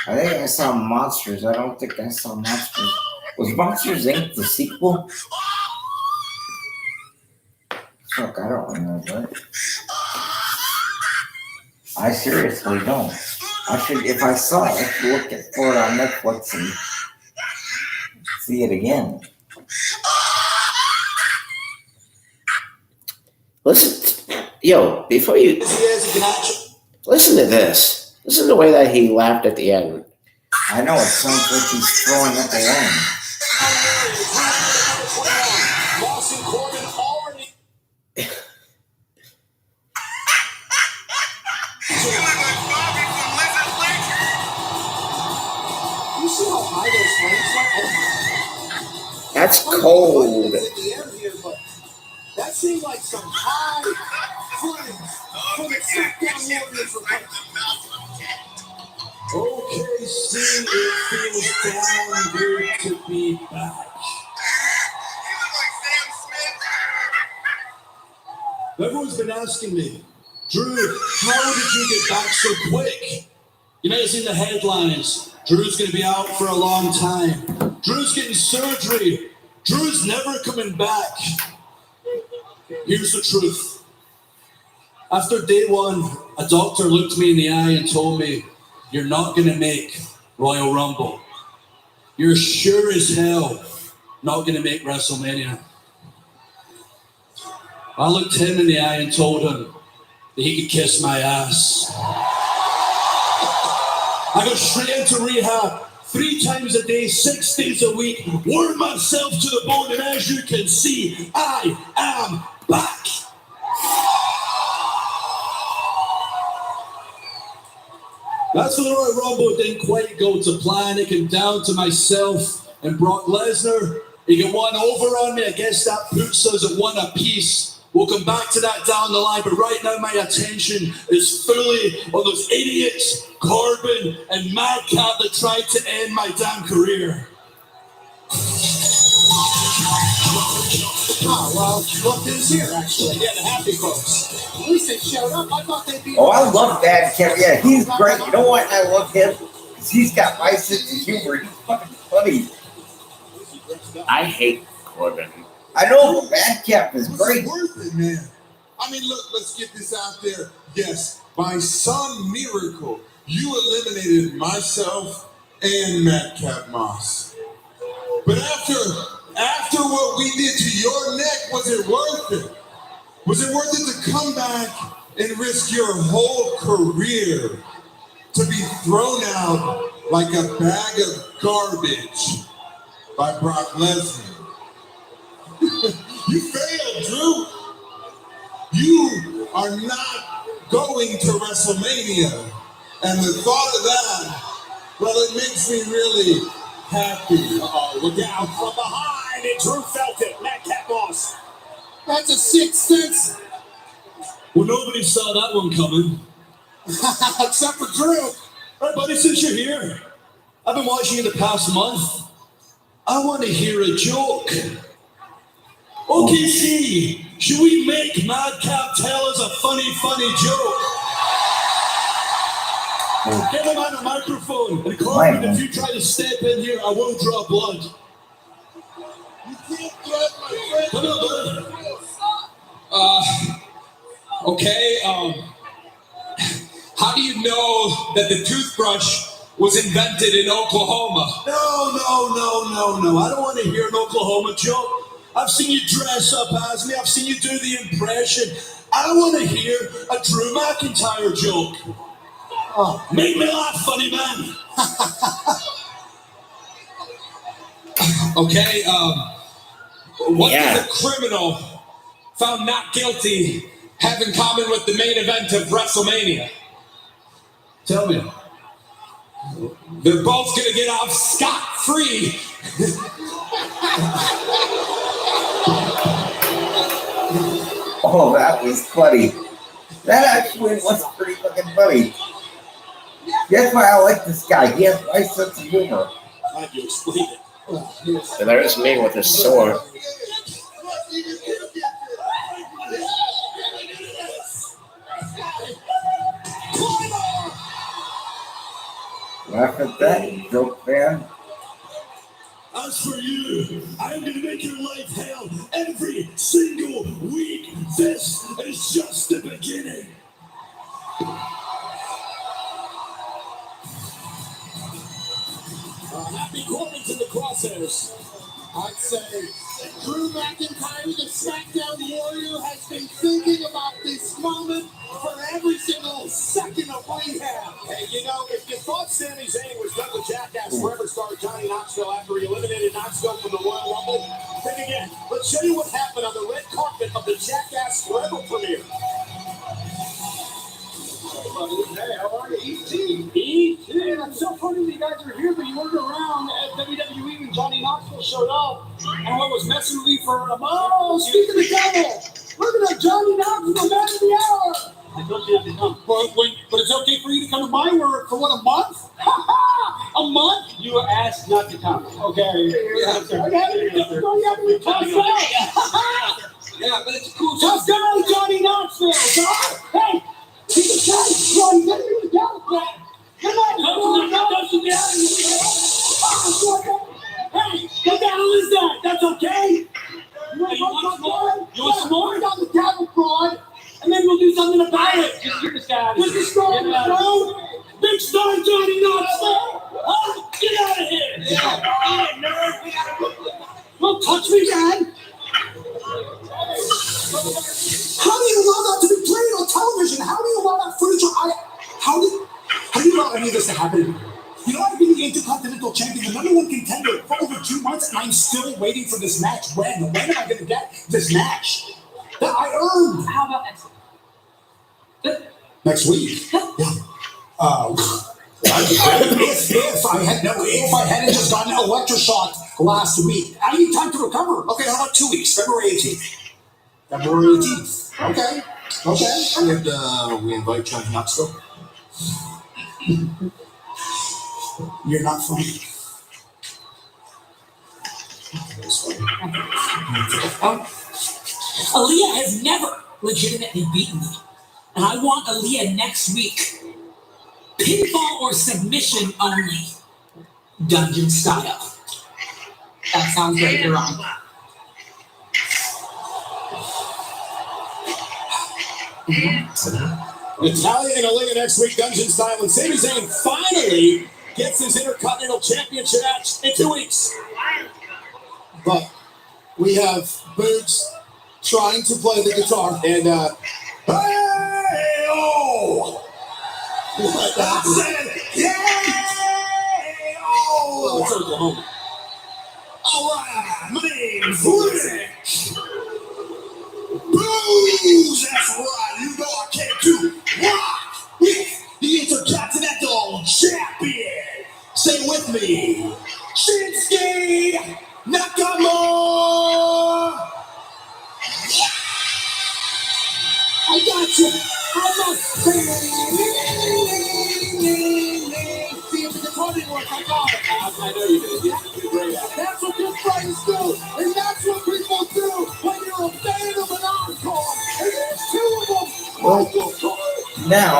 I saw Monsters. I don't think I saw Monsters. Was Monsters Inc. the sequel? Fuck, I don't remember. I seriously don't. I should, if I saw it, I should look for it on Netflix and see it again.
Listen, yo, before you listen to this. Listen to the way that he laughed at the end.
I know, it sounds like he's throwing at the end.
Moss and Corbin already. You see how high those flames went?
That's cold.
At the end here, but that seemed like some high flames from the SmackDown Warriors Republic. Okay, see, it feels damn good to be back. Everyone's been asking me, Drew, how did you get back so quick? You may have seen the headlines. Drew's going to be out for a long time. Drew's getting surgery. Drew's never coming back. Here's the truth. After day one, a doctor looked me in the eye and told me, you're not going to make Royal Rumble. You're sure as hell not going to make WrestleMania. I looked him in the eye and told him that he could kiss my ass. I go straight into rehab 3 times a day, 6 days a week, worn myself to the bone, and as you can see, I am back.
That's the Royal Rumble didn't quite go to plan. It came down to myself and Brock Lesnar. He got one over on me. I guess that puts us at one apiece. We'll come back to that down the line, but right now my attention is fully on those idiots, Corbin and Madcap, that tried to end my damn career.
Oh, well, look who's here, actually. Yeah, the happy folks. At least they showed up. I thought they'd be...
Oh, I love Madcap. Yeah, he's great. You know why I love him? Because he's got my sense of humor. He's fucking funny.
I hate Corbin.
I know, but Madcap is
It
great.
was worth it, man. I mean, look, let's get this out there. Yes, by some miracle, you eliminated myself and Madcap Moss. But after what we did to your neck, was it worth it? Was it worth it to come back and risk your whole career to be thrown out like a bag of garbage by Brock Lesnar? You failed, Drew. You are not going to WrestleMania. And the thought of that, well, it makes me really happy.
Uh-oh, look out from behind, and Drew felt it. Madcap Moss.
That's a sixth sense.
Well, nobody saw that one coming.
Except for Drew.
Hey, buddy, since you're here, I've been watching you the past month. I want to hear a joke. OKC, should we make Madcap tell us a funny joke? Get him on a microphone. And Corbin, if you try to step in here, I will draw blood.
You can't threaten my friend.
Come on, buddy.
Okay, how do you know that the toothbrush was invented in Oklahoma?
No. I don't want to hear an Oklahoma joke. I've seen you dress up as me. I've seen you do the impression. I want to hear a Drew McIntyre joke. Oh, make me laugh, funny man.
Okay, what
Yeah.
does a criminal found not guilty have in common with the main event of WrestleMania?
Tell me.
They're both gonna get off scot-free.
Oh, that was funny. That actually was pretty fucking funny. That's why I like this guy. He has my sense of humor.
Glad you explained it.
And there's me with a sword.
Laugh at that, you joke fan.
As for you, I'm gonna make your life hell every single week. This is just the beginning.
Happy Corbin to the crosshairs.
I'd say Drew McIntyre, the SmackDown Warrior, has been thinking about this moment for every single second of rehab.
Hey, you know, if you thought Sami Zayn was done with Jackass Forever star Johnny Knoxville after he eliminated Knoxville from the Royal Rumble, think again. Let's show you what happened on the red carpet of the Jackass Forever premiere.
Hey, how are you? E.T.
Hey, that's so funny that you guys are here, but you weren't around at WWE when Johnny Knoxville showed up. And what was messing with me for a month?
Oh, speak of the devil! Look at that Johnny Knoxville, man of the hour!
I told you to come. But it's okay for you to come to my work for what, a month? A month? You were asked not to come. Okay. Yeah, but it's cool.
Just go, Johnny Knoxville! Hey! He's a Johnny! Johnny, let me down, man! Come on! Hey, what the hell is that? That's okay? You want some more? On the cattle fraud, and then we'll do something about it.
Get this guy out of
This
here.
is star of the show. Big star Johnny Knoxville. Get out of here. Don't touch me, Dad. How do you allow that to be played on television? How do you allow that footage? How do you allow any of this to happen? You know, I've been the Intercontinental Champion, the number one contender for over 2 months, and I'm still waiting for this match. When am I going to get this match that I earned?
How about next week?
Next week. Yeah.
If I hadn't just gotten electroshocked last week, I need time to recover. Okay, how about 2 weeks? February 18th. February 18th. Okay. And we invite Johnny Knoxville. You're not funny.
Aaliyah has never legitimately beaten me. And I want Aaliyah next week. Pinfall or submission only. Dungeon style. That sounds great, you're wrong.
Natalya and Aaliyah next week, Dungeon style, and Sami Zayn finally gets his Intercontinental Championship match in 2 weeks. But we have Boogs trying to play the guitar, and hey-oh! What I said, yeah-oh! It's Oklahoma. All right, my name's Rich. Boogs, that's right. You know I can't do rock with the Intercontinental Champion. Say it with me, Shinsuke Nakamura. I got you. I'm not saying. See, if the guitar didn't work, I got it. I know you did. Yeah, you did great. That's what good fighters do, and that's what people do when you're a fan of an encore. And there's 2 of them.
Well, now,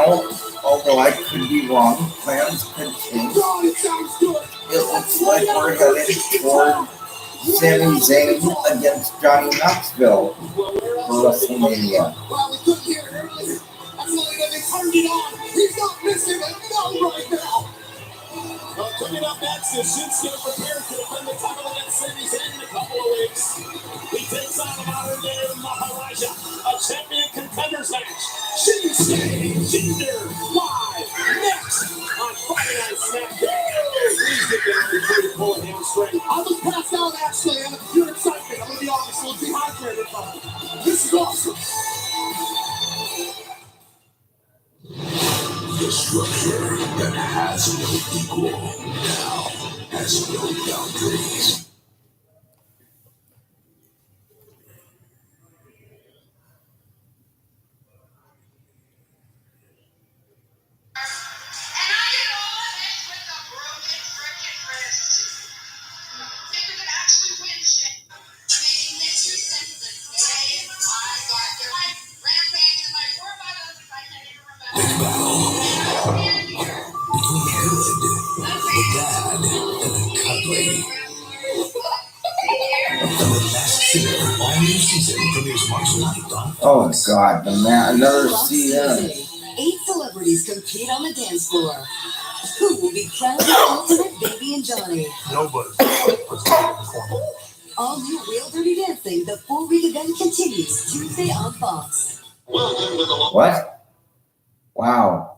although I could be wrong, plans could change.
God, it sounds good.
It looks like we're headed toward Sami Zayn against Johnny Knoxville for WrestleMania.
Well, we couldn't hear it earlier. That's only that they turned it on. He's not missing a note right now. Well, coming up next is Shinsuke prepares to defend the title against Sami Zayn in a couple of weeks. He takes on the modern-day Maharaja, a champion contenders match. Shinsuke Jinder live next on Friday Night SmackDown. Please get down before you pull a hamstring. I was passed out actually out of pure excitement. I'm gonna be honest, a little dehydrated, but this is awesome. The structure that has no equal now has no boundaries.
Oh God, another season.
8 celebrities compete on the dance floor. Who will be crowned the ultimate baby and Johnny?
Nobody.
All new Real Dirty Dancing, the 4-week event continues Tuesday on Fox.
What? Wow.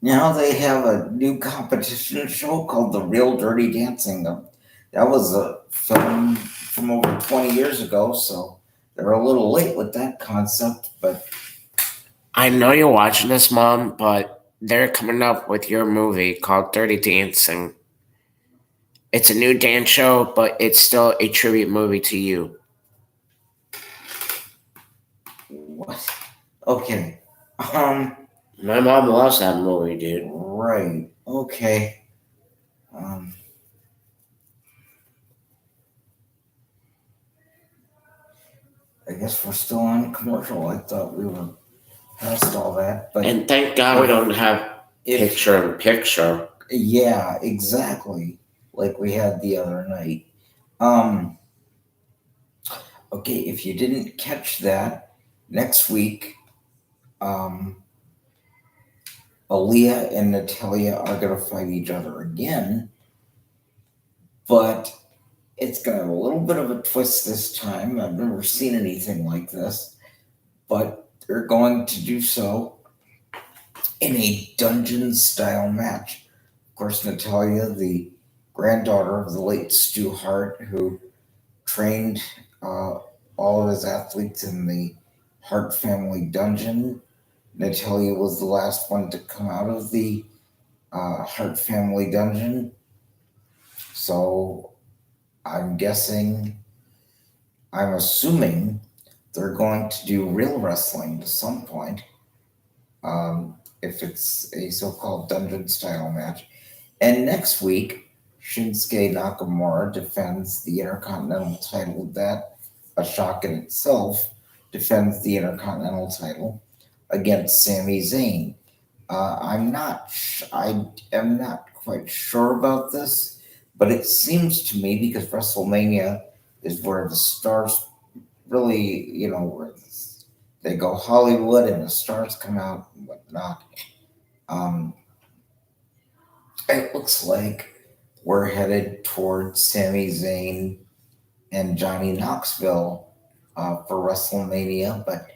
Now they have a new competition show called The Real Dirty Dancing. That was a film from over 20 years ago, so they're a little late with that concept, but
I know you're watching this, Mom, but they're coming up with your movie called Dirty Dancing. It's a new dance show, but it's still a tribute movie to you.
what? Okay.
My mom loves that movie, dude.
Right. Okay. I guess we're still on commercial. I thought we were past all that, but
And thank God we don't have picture-in-picture.
yeah, exactly. Like we had the other night. Okay, if you didn't catch that, next week, Aaliyah and Natalya are gonna fight each other again, but it's gonna have a little bit of a twist this time. I've never seen anything like this, but they're going to do so in a dungeon-style match. Of course, Natalya, the granddaughter of the late Stu Hart, who trained all of his athletes in the Hart family dungeon, Natalia was the last one to come out of the Hart family dungeon. So I'm assuming they're going to do real wrestling at some point. If it's a so-called dungeon style match. And next week, Shinsuke Nakamura defends the Intercontinental title. That, a shock in itself, defends the Intercontinental title against Sami Zayn. I am not quite sure about this, but it seems to me, because WrestleMania is where the stars really, where they go Hollywood and the stars come out and whatnot. It looks like we're headed towards Sami Zayn and Johnny Knoxville for WrestleMania, but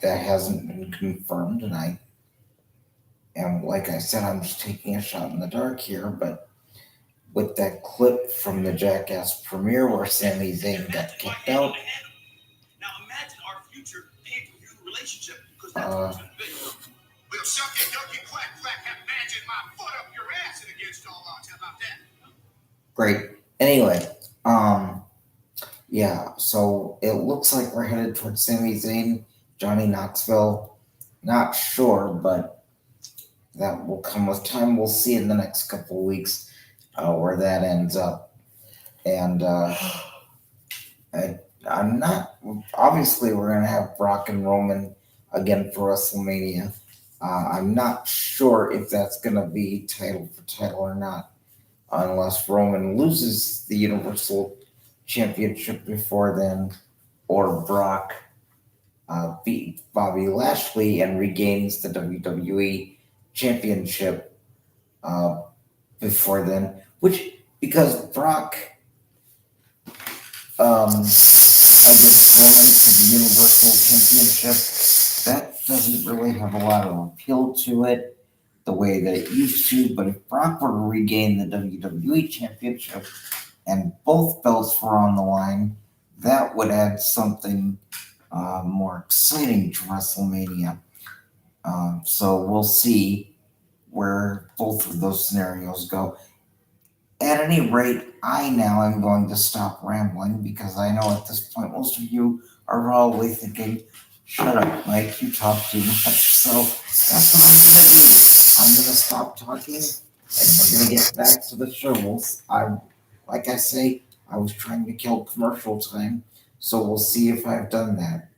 that hasn't been confirmed, and like I said, I'm just taking a shot in the dark here, but with that clip from the Jackass premiere where Sami Zayn got kicked out,
now imagine our future pay-per-view relationship, because that's what it's going to be. We'll suck your ducky quack quack, have imagine my foot up your ass and against all odds. How about that?
great. Anyway, yeah, so it looks like we're headed towards Sami Zayn, Johnny Knoxville. Not sure, but that will come with time. We'll see in the next couple of weeks where that ends up. And I'm not, obviously, we're going to have Brock and Roman again for WrestleMania. I'm not sure if that's going to be title for title or not, unless Roman loses the Universal Championship before then, or Brock beat Bobby Lashley and regains the WWE Championship before then, because Brock against Roman for the Universal Championship, that doesn't really have a lot of appeal to it the way that it used to. But if Brock were to regain the WWE Championship and both belts were on the line, that would add something more exciting to WrestleMania. So we'll see where both of those scenarios go. At any rate, I now am going to stop rambling, because I know at this point most of you are probably thinking, shut up, Mike, you talk too much. So that's what I'm going to do. I'm going to stop talking, and we're going to get back to the show. Like I say, I was trying to kill commercial time, so we'll see if I've done that.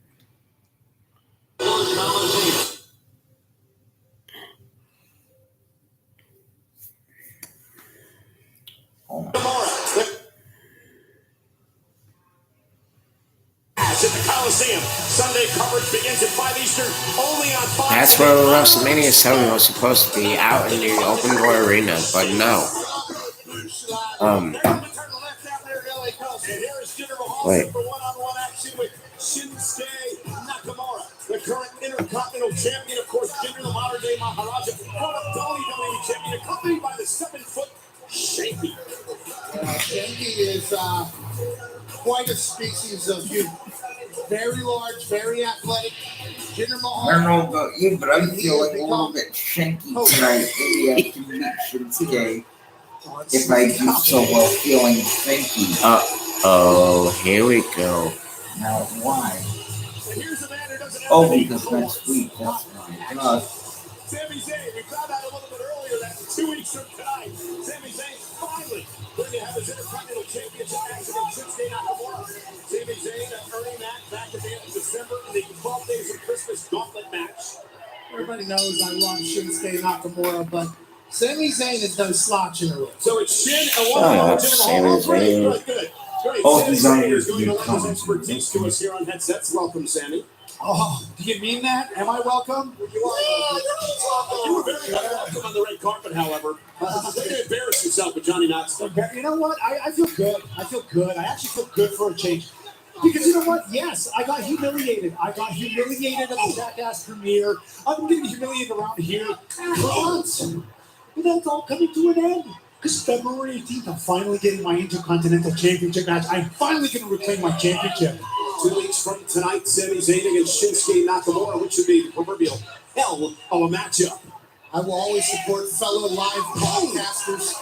At the Coliseum. Sunday coverage begins at 5 Eastern, only on Fox.
That's where WrestleMania 7 was supposed to be, out in the Open Door Arena, but no. Wait.
One-on-one action with Shinsuke Nakamura, the current Intercontinental Champion, of course, Jinder, the modern-day Maharaja, former WWE Champion, accompanied by the 7-foot Shanky.
Shanky is quite a species of human. Very large, very athletic. Jinder Mahal.
I don't know about you, but I'm feeling a little bit shanky tonight. Maybe I can beat Shinsuke if I do so while feeling shanky.
Oh, here we go.
Now, why?
Here's a man who doesn't have
Oh,
any
because next week, that's my God.
Sami Zayn, we found out a little bit earlier that 2 weeks from tonight, Sami Zayn finally going to have his Intercontinental Championship match against Shinsuke Nakamura. Sami Zayn earning that back at the end of December in the 12 Days of Christmas Gauntlet match.
Everybody knows I love Shinsuke Nakamura, but Sami Zayn is no slouch in the ring.
So it's Shin and
Shut
one
up,
Jinder
Sami
Mahal.
Zayn.
Good, good. Great.
Oh,
Sami
he's on
Zayn
your
is going to
new
lend his
comment.
expertise to us here on Headsets. Welcome, Sammy.
Oh, do you mean that? Am I welcome?
You are. You were very welcome on the red carpet, however. Way to embarrass yourself with Johnny Knoxville.
You know what? I feel good. I feel good. I actually feel good for a change. Because you know what? Yes, I got humiliated. I got humiliated at the Jackass premiere. I've been getting humiliated around here for months. But that's all coming to an end. Because February 18th, I'm finally getting my Intercontinental Championship match. I'm finally going to reclaim my championship.
2 weeks from tonight, Sami Zayn against Shinsuke Nakamura, which should be the proverbial
hell of a matchup. I will always support fellow live podcasters.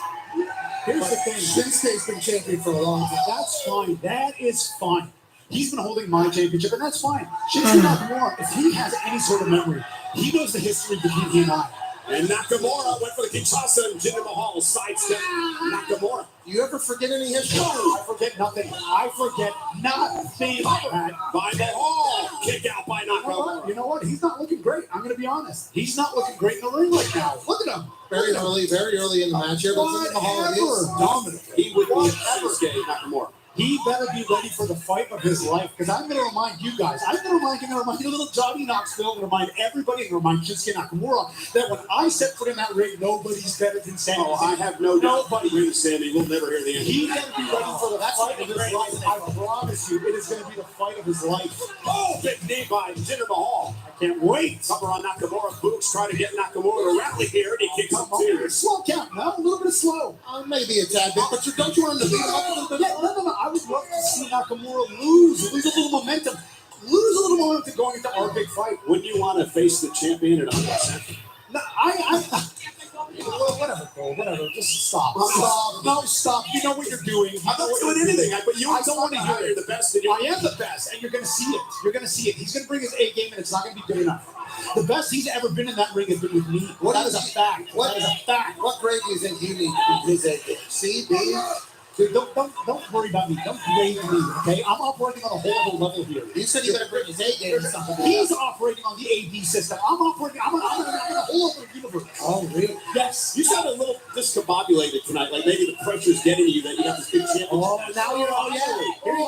Here's the thing, Shinsuke's been champion for a long time. That's fine. That is fine. He's been holding my championship, and that's fine. Shinsuke Nakamura, if he has any sort of memory, he knows the history between he and I. And Nakamura went for the Kinshasa, and Jinder Mahal sidestep Nakamura. Do you ever forget any history? No, I forget nothing. I forget nothing. By Mahal, kick out by Nakamura. You know what? He's not looking great. I'm going to be honest. He's not looking great in the ring right now. Look at him. Very early in the match here. But Mahal is dominant. He would be Shinsuke Nakamura. He better be ready for the fight of his life, because I'm going to remind you guys, I'm going to remind you, little Johnny Knoxville, I'm going to remind everybody, and remind Shinsuke Nakamura that when I set foot in that ring, nobody's better than Sammy. Oh, I have no doubt. Nobody wins Sammy. We'll never hear the end. He better be ready for the fight of his life. I promise you, it is going to be the fight of his life. Oh, big knee by Jinder Mahal. I can't wait. Cover on Nakamura. Boots try to get Nakamura to rally here, and he kicks him too. Slow count, no? A little bit of slow. Maybe a tad bit, but don't you want him to lead up a little bit? Yeah, no. I would love to see Nakamura lose a little momentum. Lose a little momentum going into our big fight. Wouldn't you want to face the champion at 100%? No, whatever, Cole, whatever. Just stop. Stop. You know what you're doing. I'm not doing anything. But you don't want to hear you're the best. I am the best, and you're going to see it. He's going to bring his A game, and it's not going to be good enough. The best he's ever been in that ring has been with me. That is a fact. That is a fact. What grade do you think you need to be his A game? C, B? Dude, don't worry about me. Don't grade me, okay? I'm operating on a whole other level here. You said you better bring his A game or something. He's operating on the AD system. I'm in a whole other universe. Oh, really? Yes. You sound a little discombobulated tonight. Like maybe the pressure's getting you that you got this big championship. Oh, now you're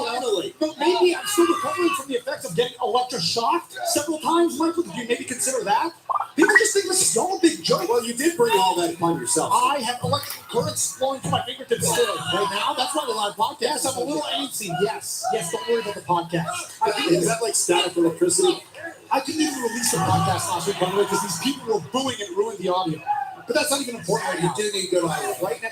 finally. But maybe I'm still recovering from the effects of getting electroshocked several times, Michael. Did you maybe consider that? People just think this is all a big joke. Well, you did bring all that upon yourself. I have electrical currents flowing through my fingertips still right now. That's why we're live podcast. Yes, I'm a little antsy. Yes. Don't worry about the podcast. Is that like static electricity? I couldn't even release the podcast last week, by the way, because these people were booing and ruined the audio. But that's not even important right now. You do need good audio. Right now,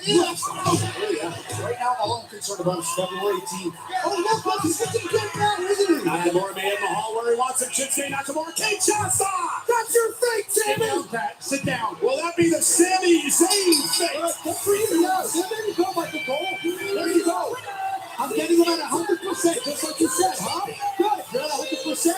right now, all I'm concerned about is February 18th. Oh, look, he's looking good now, isn't he? Nakamura may have Mahal where he wants him. Shinsuke Nakamura, Kinshasa! That's your fake, Sammy! Sit down, Pat. Sit down. Will that be the Sami Zayn fake? Good for you, yes. There you go, Michael Cole. There you go. I'm getting him at 100%, just like you said, huh? Good. You're at 100%?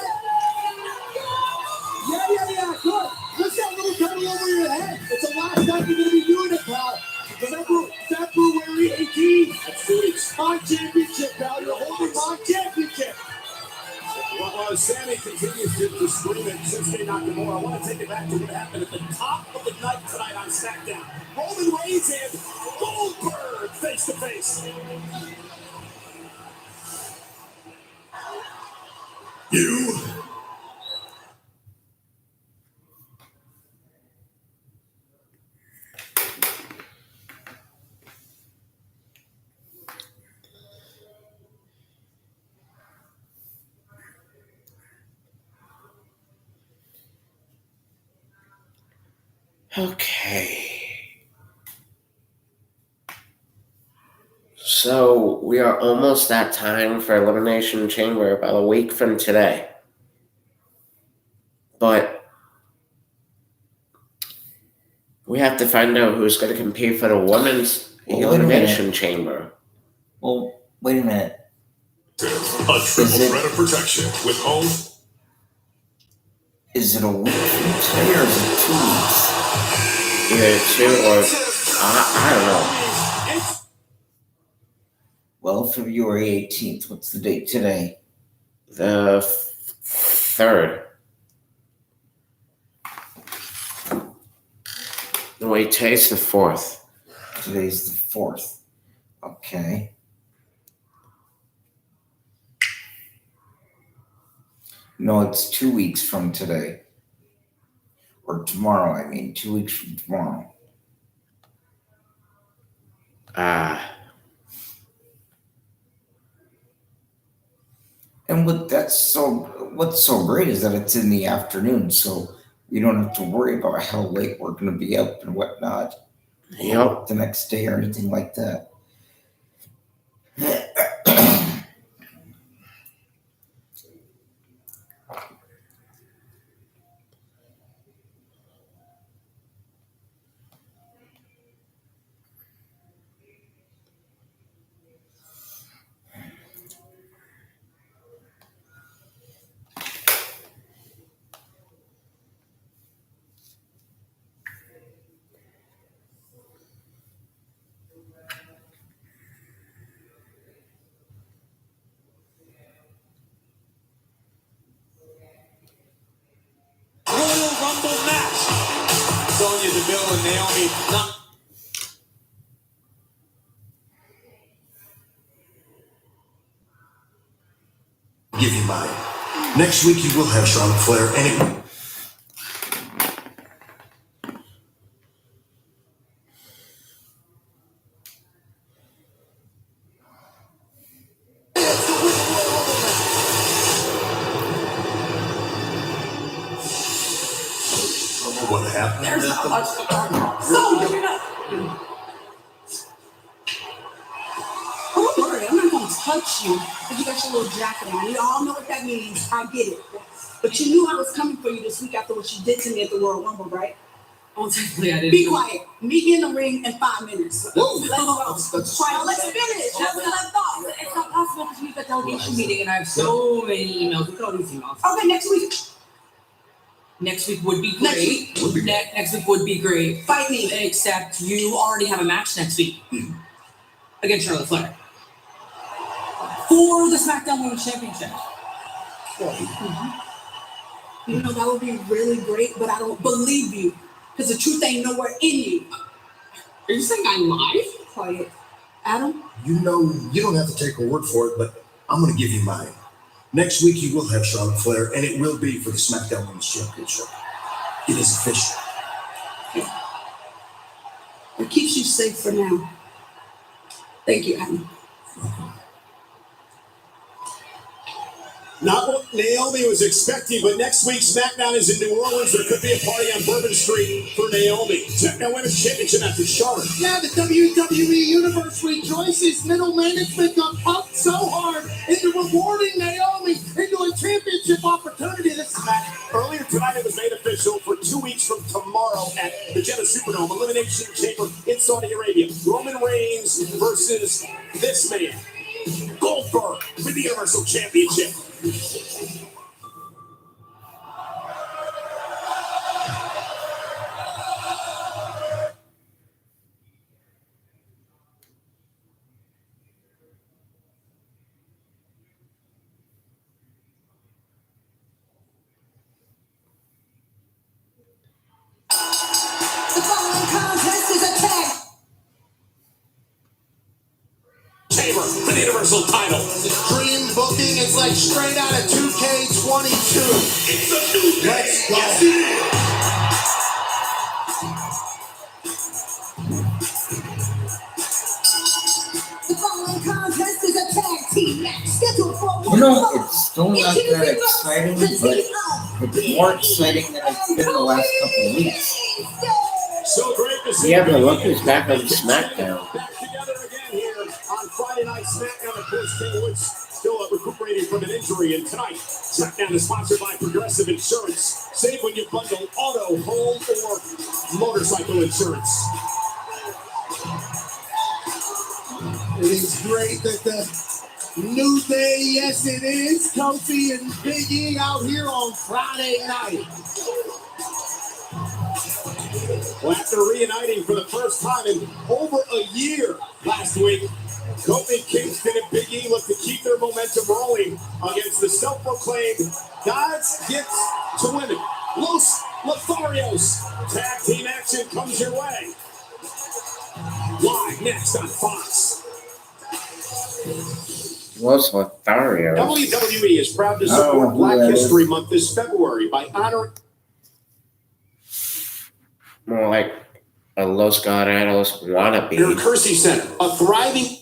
Yeah, good. What's that little dummy over your head? It's the last time you're going to be doing it, pal. February 18th. That's 2 weeks. My championship, pal. You're holding my championship. Well, Sammy continues to scream at Shinsuke Nakamura. I want to take it back to what happened at the top of the night tonight on SmackDown. Roman Reigns and Goldberg face to face. You.
Okay. So we are almost at time for Elimination Chamber, about a week from today. But we have to find out who's going to compete for the Women's Elimination Chamber.
Well, wait a minute.
A triple threat of protection with home.
Is it a week from today or is it 2 weeks?
Either 2 or I don't know.
Well, February 18th. What's the date today?
The 3rd. Wait, today's the 4th.
Today's the 4th. Okay. No, it's 2 weeks from today. Or tomorrow, 2 weeks from tomorrow. And what's so great is that it's in the afternoon, so we don't have to worry about how late we're going to be up and whatnot.
Yep.
The next day or anything like that.
Hey, not
Give you mine. Next week you will have Charlotte Flair, and it. What happened?
there's not much to talk about.
So, look it up. Don't worry, I'm not gonna touch you if you got your little jacket on. We all know what that means. I get it. But you knew I was coming for you this week after what you did to me at the Royal Rumble, right?
Oh, technically, I didn't.
Be quiet. Meet me in the ring in 5 minutes.
Whoa.
Let's go.
That's-
Quiet. Let's finish. That's what I thought.
It's not possible because we've got delegation meeting and I have so many emails. Look at all these emails.
Okay, next week.
Next week would be
Next
great.
week.
Would be
Next week would be great.
Fight me.
Except you already have a match next week against Charlotte Flair for the SmackDown Women's Championship.
You know, that would be really great, but I don't believe you. Because the truth ain't nowhere in you.
Are you saying I'm live?
Quiet. Adam?
You know, you don't have to take her word for it, but I'm going to give you mine. Next week you will have Charlotte Flair, and it will be for the SmackDown Women's Championship. It is official.
It keeps you safe for now. Thank you, Adam.
Not what Naomi was expecting, but next week's SmackDown is in New Orleans. There could be a party on Bourbon Street for Naomi. SmackDown Women's Championship after Charlotte.
Yeah, the WWE Universe rejoices. Middle management got pumped so hard into rewarding Naomi into a championship opportunity. This is Matt.
Earlier tonight, it was made official for 2 weeks from tomorrow at the Jeddah Superdome Elimination Chamber in Saudi Arabia. Roman Reigns versus this man, Goldberg, for the Universal Championship.
The following contest is a tag.
Chamber for the Universal title.
Dream booking is like straight out of 2K22.
It's a new day.
Let's go.
Yes, it is.
The following contest is a tag team match scheduled for one
You know,
fall.
it's still not that exciting, but it's more exciting than it's been the last couple of weeks.
So great to see
Yeah, but
you
look
again.
who's back on SmackDown.
Back together again here on Friday Night SmackDown. Of course, King Woods still recuperating from an injury. And tonight, SmackDown is sponsored by Progressive Insurance. Save when you bundle auto, home, or motorcycle insurance.
It is great that the New Day, yes it is, Kofi and Big E out here on Friday night.
Well, after reuniting for the first time in over a year last week, Kofi Kingston and Big E look to keep their momentum rolling against the self-proclaimed God's gifts to women. Los Lotharios. Tag team action comes your way. Live next on Fox.
Los Lotharios.
WWE is proud to
I don't know
support
who
Black
that is.
History Month this February by honoring
More like a Los Guerreros
your
wannabe.
Kersey Center, a thriving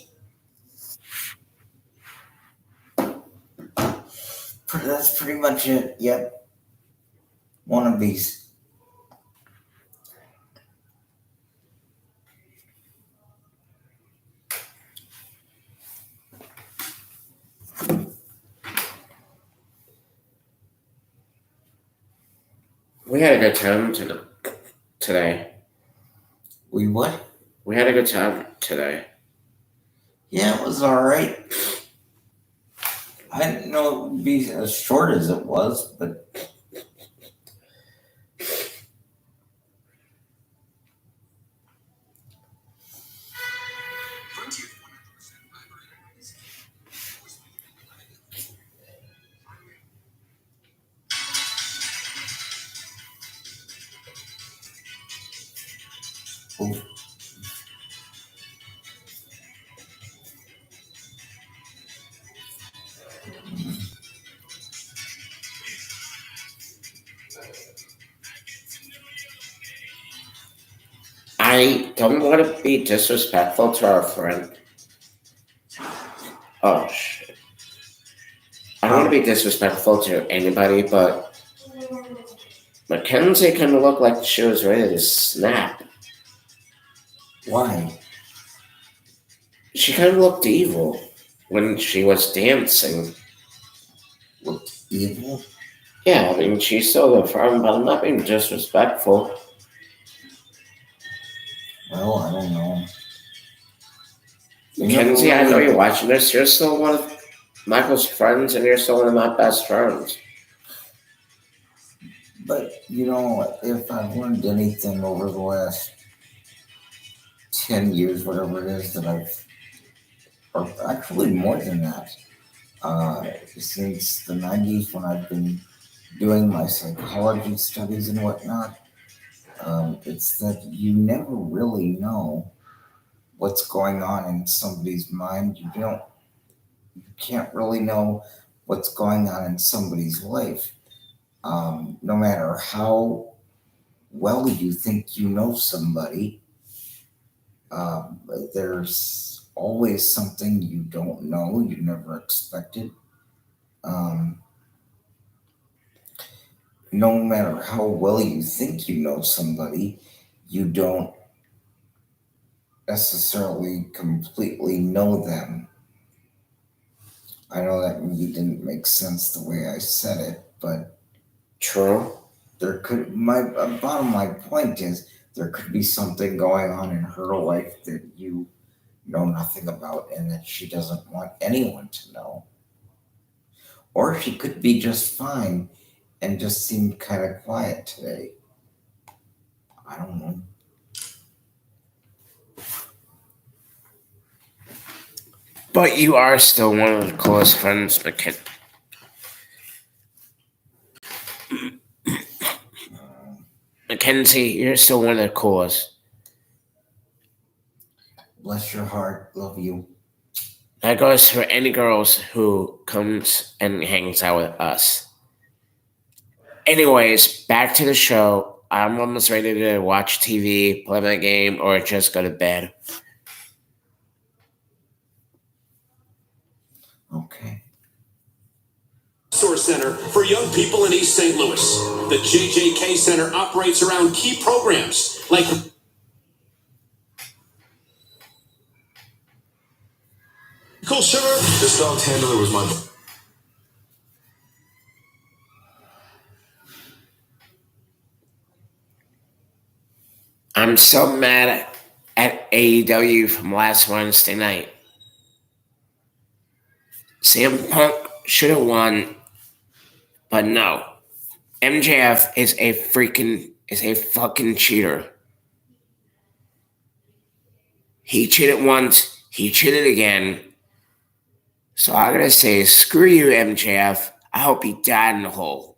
That's pretty much it. Yep. Wannabes.
We had a good time today.
We what?
We had a good time today.
Yeah, it was alright. I didn't know it would be as short as it was, but
I don't want to be disrespectful to our friend. Oh shit! I don't want to be disrespectful to anybody, but Mackenzie kind of looked like she was ready to snap.
Why?
She kind of looked evil when she was dancing.
Looked evil?
Yeah, I mean, she's still the friend, but I'm not being disrespectful.
Well, I don't know.
Mackenzie, I know you're watching this. You're still one of Michael's friends, and you're still one of my best friends.
But, you know, if I've learned anything over the last 10 years, whatever it is that or actually more than that, since the 90s when I've been doing my psychology studies and whatnot, it's that you never really know what's going on in somebody's mind. You can't really know what's going on in somebody's life. No matter how well you think you know somebody, there's always something you don't know, you never expected. No matter how well you think you know somebody, you don't necessarily completely know them. I know that maybe didn't make sense the way I said it, but
true.
Bottom line point is there could be something going on in her life that you know nothing about and that she doesn't want anyone to know. Or she could be just fine and just seem kind of quiet today. I don't know.
But you are still one of the close friends, Mackenzie, you're still one of the coolest.
Bless your heart. Love you.
That goes for any girls who comes and hangs out with us. Anyways, back to the show. I'm almost ready to watch TV, play my game, or just go to bed.
Okay.
Resource Center for young people in East St. Louis. The JJK Center operates around key programs like Cool Sugar.
This dog's handler was my.
I'm so mad at AEW from last Wednesday night. CM Punk should have won, but no. MJF is a fucking cheater. He cheated once, he cheated again. So I'm gonna say, screw you, MJF. I hope he died in the hole.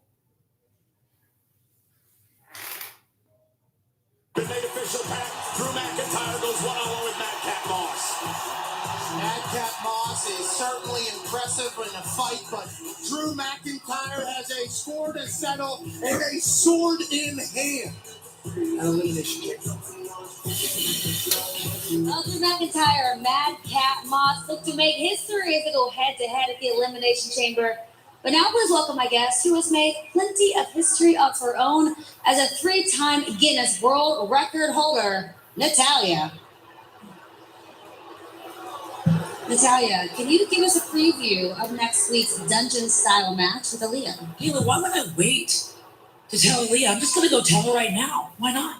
the made official pack. Drew McIntyre goes one-on-one with Madcap Moss.
Madcap Moss is certainly impressive in a fight, but Drew McIntyre has a score to settle and a sword in hand. An elimination chamber.
Drew McIntyre and Madcap Moss look to make history as they go head-to-head at the Elimination Chamber. But now please welcome my guest, who has made plenty of history of her own as a three-time Guinness World Record holder, Natalya. Natalya, can you give us a preview of next week's dungeon-style match with Aaliyah?
Layla, why would I wait to tell Aaliyah? I'm just going to go tell her right now. Why not?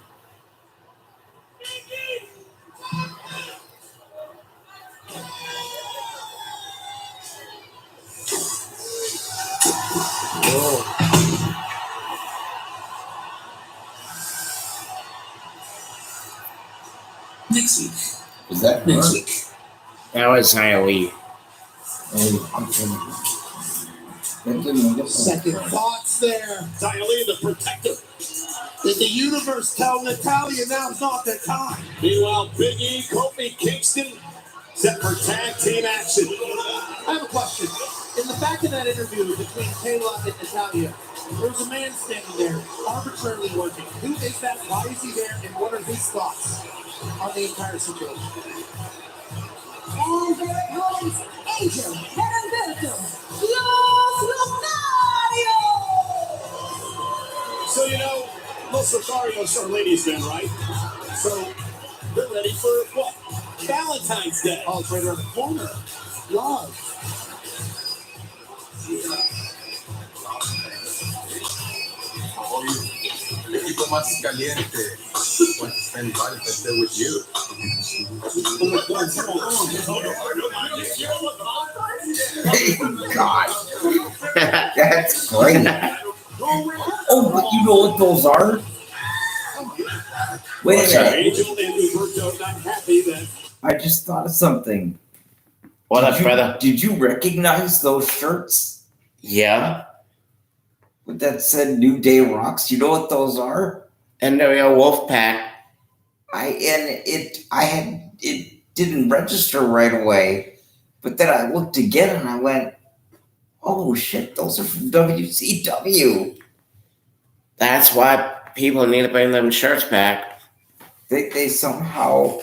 Next week.
Is that
Next
her?
week.
That was Hialeah.
Second thoughts there.
Hialeah, the protector.
Did the universe tell Natalya now's not the time?
Meanwhile, Big E, Kofi Kingston set for tag team action.
I have a question. In the back of that interview between Kayla and Natalya, there's a man standing there arbitrarily working. Who is that? Why is he there? And what are his thoughts? on the entire situation.
And there comes Angel Humberto Los Lotarios.
So, you know, Los Lotharios are ladies' men, right? So, they're ready for what? Valentine's Day.
Oh, it's right around the corner. Love.
El equipo más caliente when spend Valentine's Day with you.
God, that's great. Oh, but you know what those are? Wait a minute.
Angel and Humberto not happy that
I just thought of something.
What up, brother?
Did you recognize those shirts
Yeah.
with that said New Day Rocks? You know what those are?
NWO Wolfpack.
It didn't register right away, but then I looked again and I went, oh shit, those are from WCW.
That's why people need to bring them shirts back.
They somehow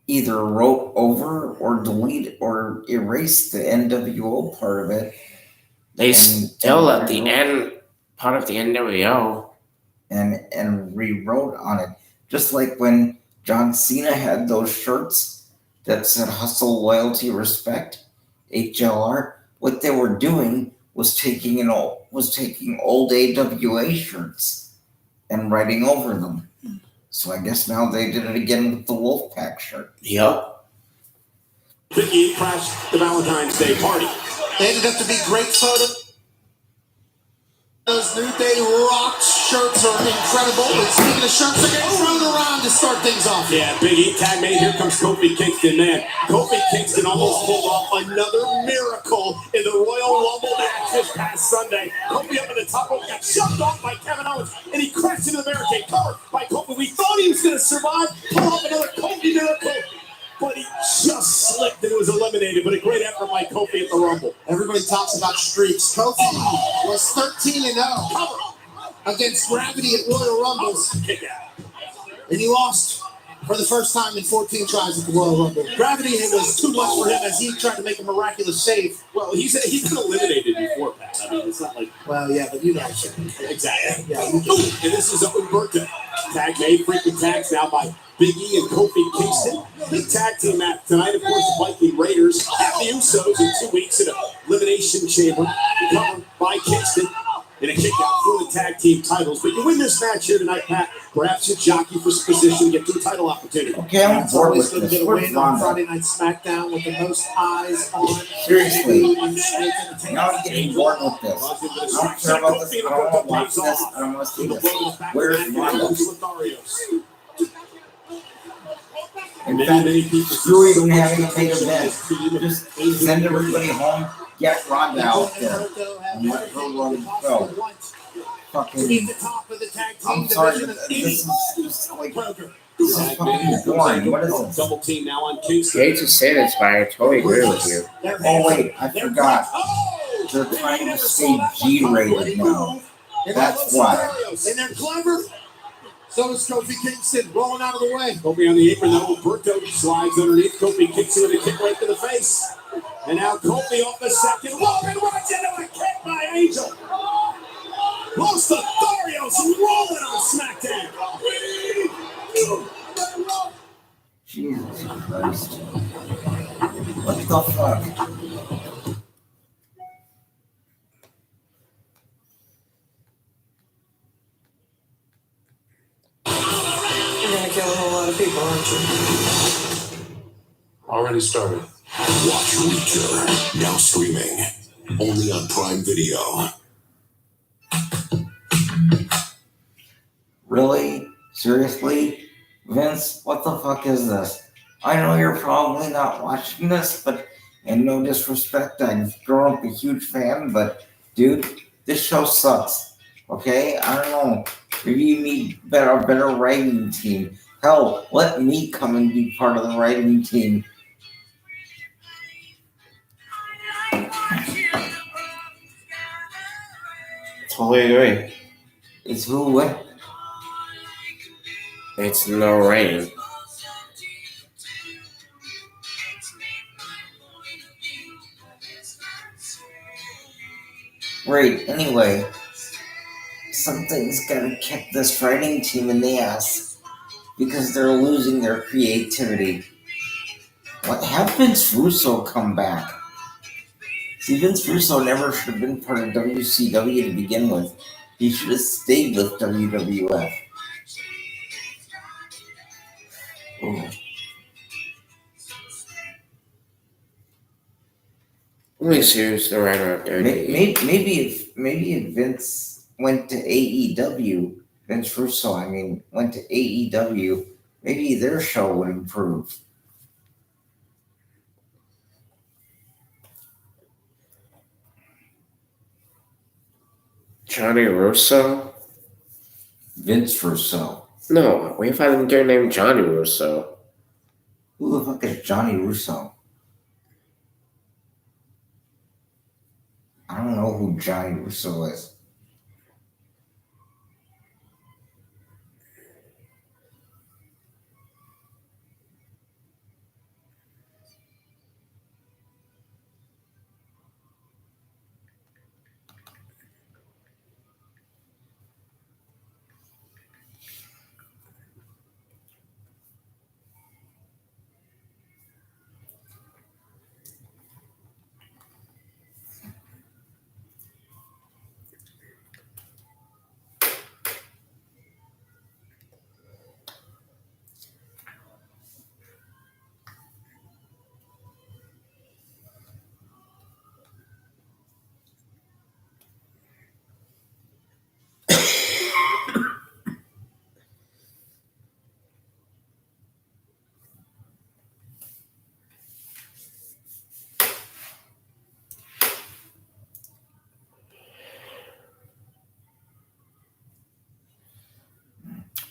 either wrote over or deleted or erased the NWO part of it.
They still at the end, part of the NWO.
And rewrote on it. Just like when John Cena had those shirts that said hustle, loyalty, respect, HLR. What they were doing was taking old AWA shirts and writing over them. So I guess now they did it again with the Wolfpack shirt.
Yep.
Biggie crashed the Valentine's Day party.
They ended up to be great photos. Those New Day Rocks shirts are incredible. And speaking of shirts, they're getting thrown around to start things off.
Yeah, Biggie, tag mate, here comes Kofi Kingston, man. Kofi Kingston almost pulled off another miracle in the Royal Rumble match this past Sunday. Kofi up in the top rope, got shoved off by Kevin Owens, and he crashed into the barricade, covered by Kofi. We thought he was going to survive, pull off another Kofi miracle, but he just slipped and was eliminated. But a great effort by Kofi at the Rumble.
Everybody talks about streaks. Kofi was 13-0 against Gravity at Royal Rumbles, and he lost for the first time in 14 tries at the Royal Rumble. Gravity, it was too much for him as he tried to make a miraculous save.
Well, he's been eliminated before, Pat. I mean, it's not like...
Well, yeah, but you know.
Exactly.
Yeah,
Ooh, and this is Humberto. Tag made, freaking tags now by Big E and Kofi Kingston. Big tag team match tonight, of course, the Viking Raiders have the Usos in 2 weeks in an Elimination Chamber, covered by Kingston in a kick-out for the tag team titles. But you win this match here tonight, Pat, perhaps you jockey for some position to get to a title opportunity.
Okay, I'm
It's
bored
always
with
going to
this.
get a
Where's
win on
Ronda?
Friday Night SmackDown with the most eyes on.
Seriously. Now I'm getting bored with this. I don't care about this. I don't want to watch this. I don't want to see this. Where's Ronda? In fact, screw even having a main event. Just send everybody home, get Ronda out there, and let her run the show. Fucking, I'm sorry, but this is just like, this is fucking boring. What is this?
Double team now on Kingston.
Hate to say this, but I totally agree with you.
Oh wait, I forgot. They're trying to stay G-rated now. That's why.
And they're clever. So is Kofi Kingston rolling out of the way.
Kofi on the apron, now Humberto slides underneath. Kofi kicks him with a kick right to the face. And now Kofi off the second. Logan runs into a kick by Angel. Los Lotharios rolling on SmackDown.
Jesus Christ. What the fuck?
You're gonna kill a whole lot of people, aren't you?
Already started.
Watch Reacher, now streaming. Only on Prime Video.
Really? Seriously? Vince, what the fuck is this? I know you're probably not watching this, but in no disrespect, I've grown up a huge fan, but dude, this show sucks. Okay? I don't know. Maybe you need a better writing team. Hell, let me come and be part of the writing team.
Totally agree.
It's who? What?
It's Lorraine.
Right. Anyway, something's gotta kick this writing team in the ass because they're losing their creativity. What? Have Vince Russo come back? See, Vince Russo never should have been part of WCW to begin with. He should have stayed with WWF. Ooh.
Let me see who's the writer of WWE.
Maybe if Vince went to AEW, Vince Russo, went to AEW, maybe their show would improve.
Johnny Russo?
Vince Russo.
No, we have a guy named Johnny Russo.
Who the fuck is Johnny Russo? I don't know who Johnny Russo is.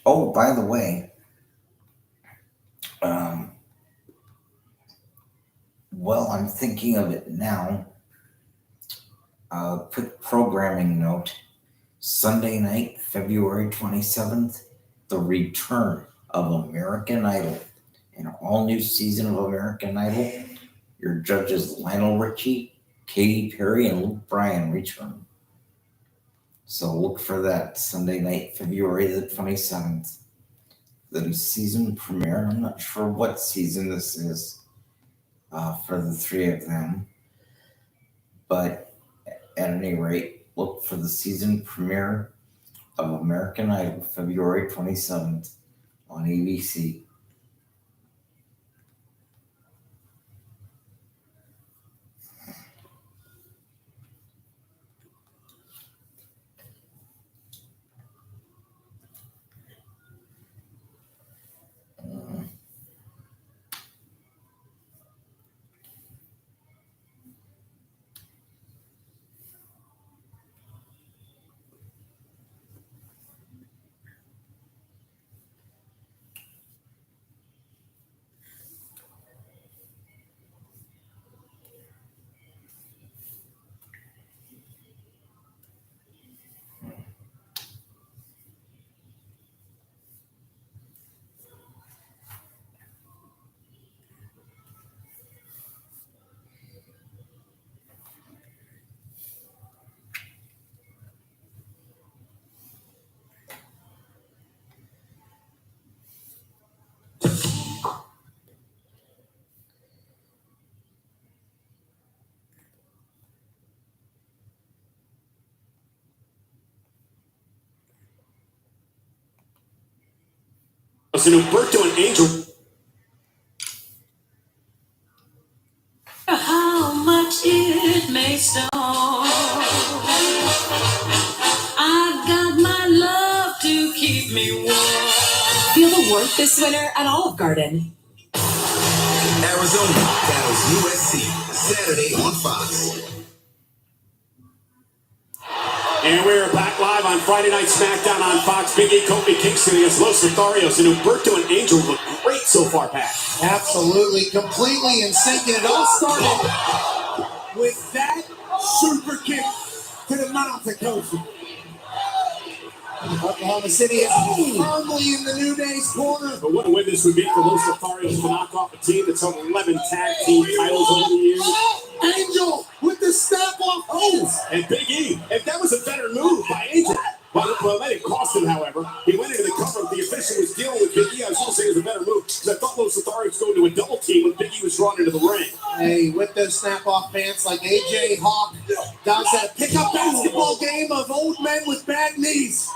Oh, by the way, I'm thinking of it now. Quick programming note. Sunday night, February 27th, the return of American Idol. An all-new season of American Idol. Your judges Lionel Richie, Katy Perry, and Luke Bryan return. So look for that Sunday night, February the 27th. The season premiere. I'm not sure what season this is for the three of them. But at any rate, look for the season premiere of American Idol, February 27th on ABC.
And Umberto and Angel.
How much it may snow, I've got my love to keep me warm. Feel the warmth this winter at Olive Garden.
Arizona battles USC Saturday on Fox.
And we're back live on Friday Night SmackDown on Fox. Big E, Kofi Kingston against Los Lotharios, and Umberto and Angel look great so far, Pat.
Absolutely, completely in sync, and it all started with that super kick to the mouth of Kofi. Oklahoma City is firmly in the New Day's corner.
But what a win this would be for Los Lotharios to knock off a team that's held 11 tag team titles over the years.
Angel with the snap off. Oh,
And Big E, if that was a better move by Angel. Well, that didn't cost him, however. He went into the cover. The official was dealing with Big E. I was going to say it was a better move because I thought Los Lotharios going to a double team when Big E was drawn into the ring.
hey, with those snap off pants like AJ Hawk does that pickup basketball game of old men with bad knees.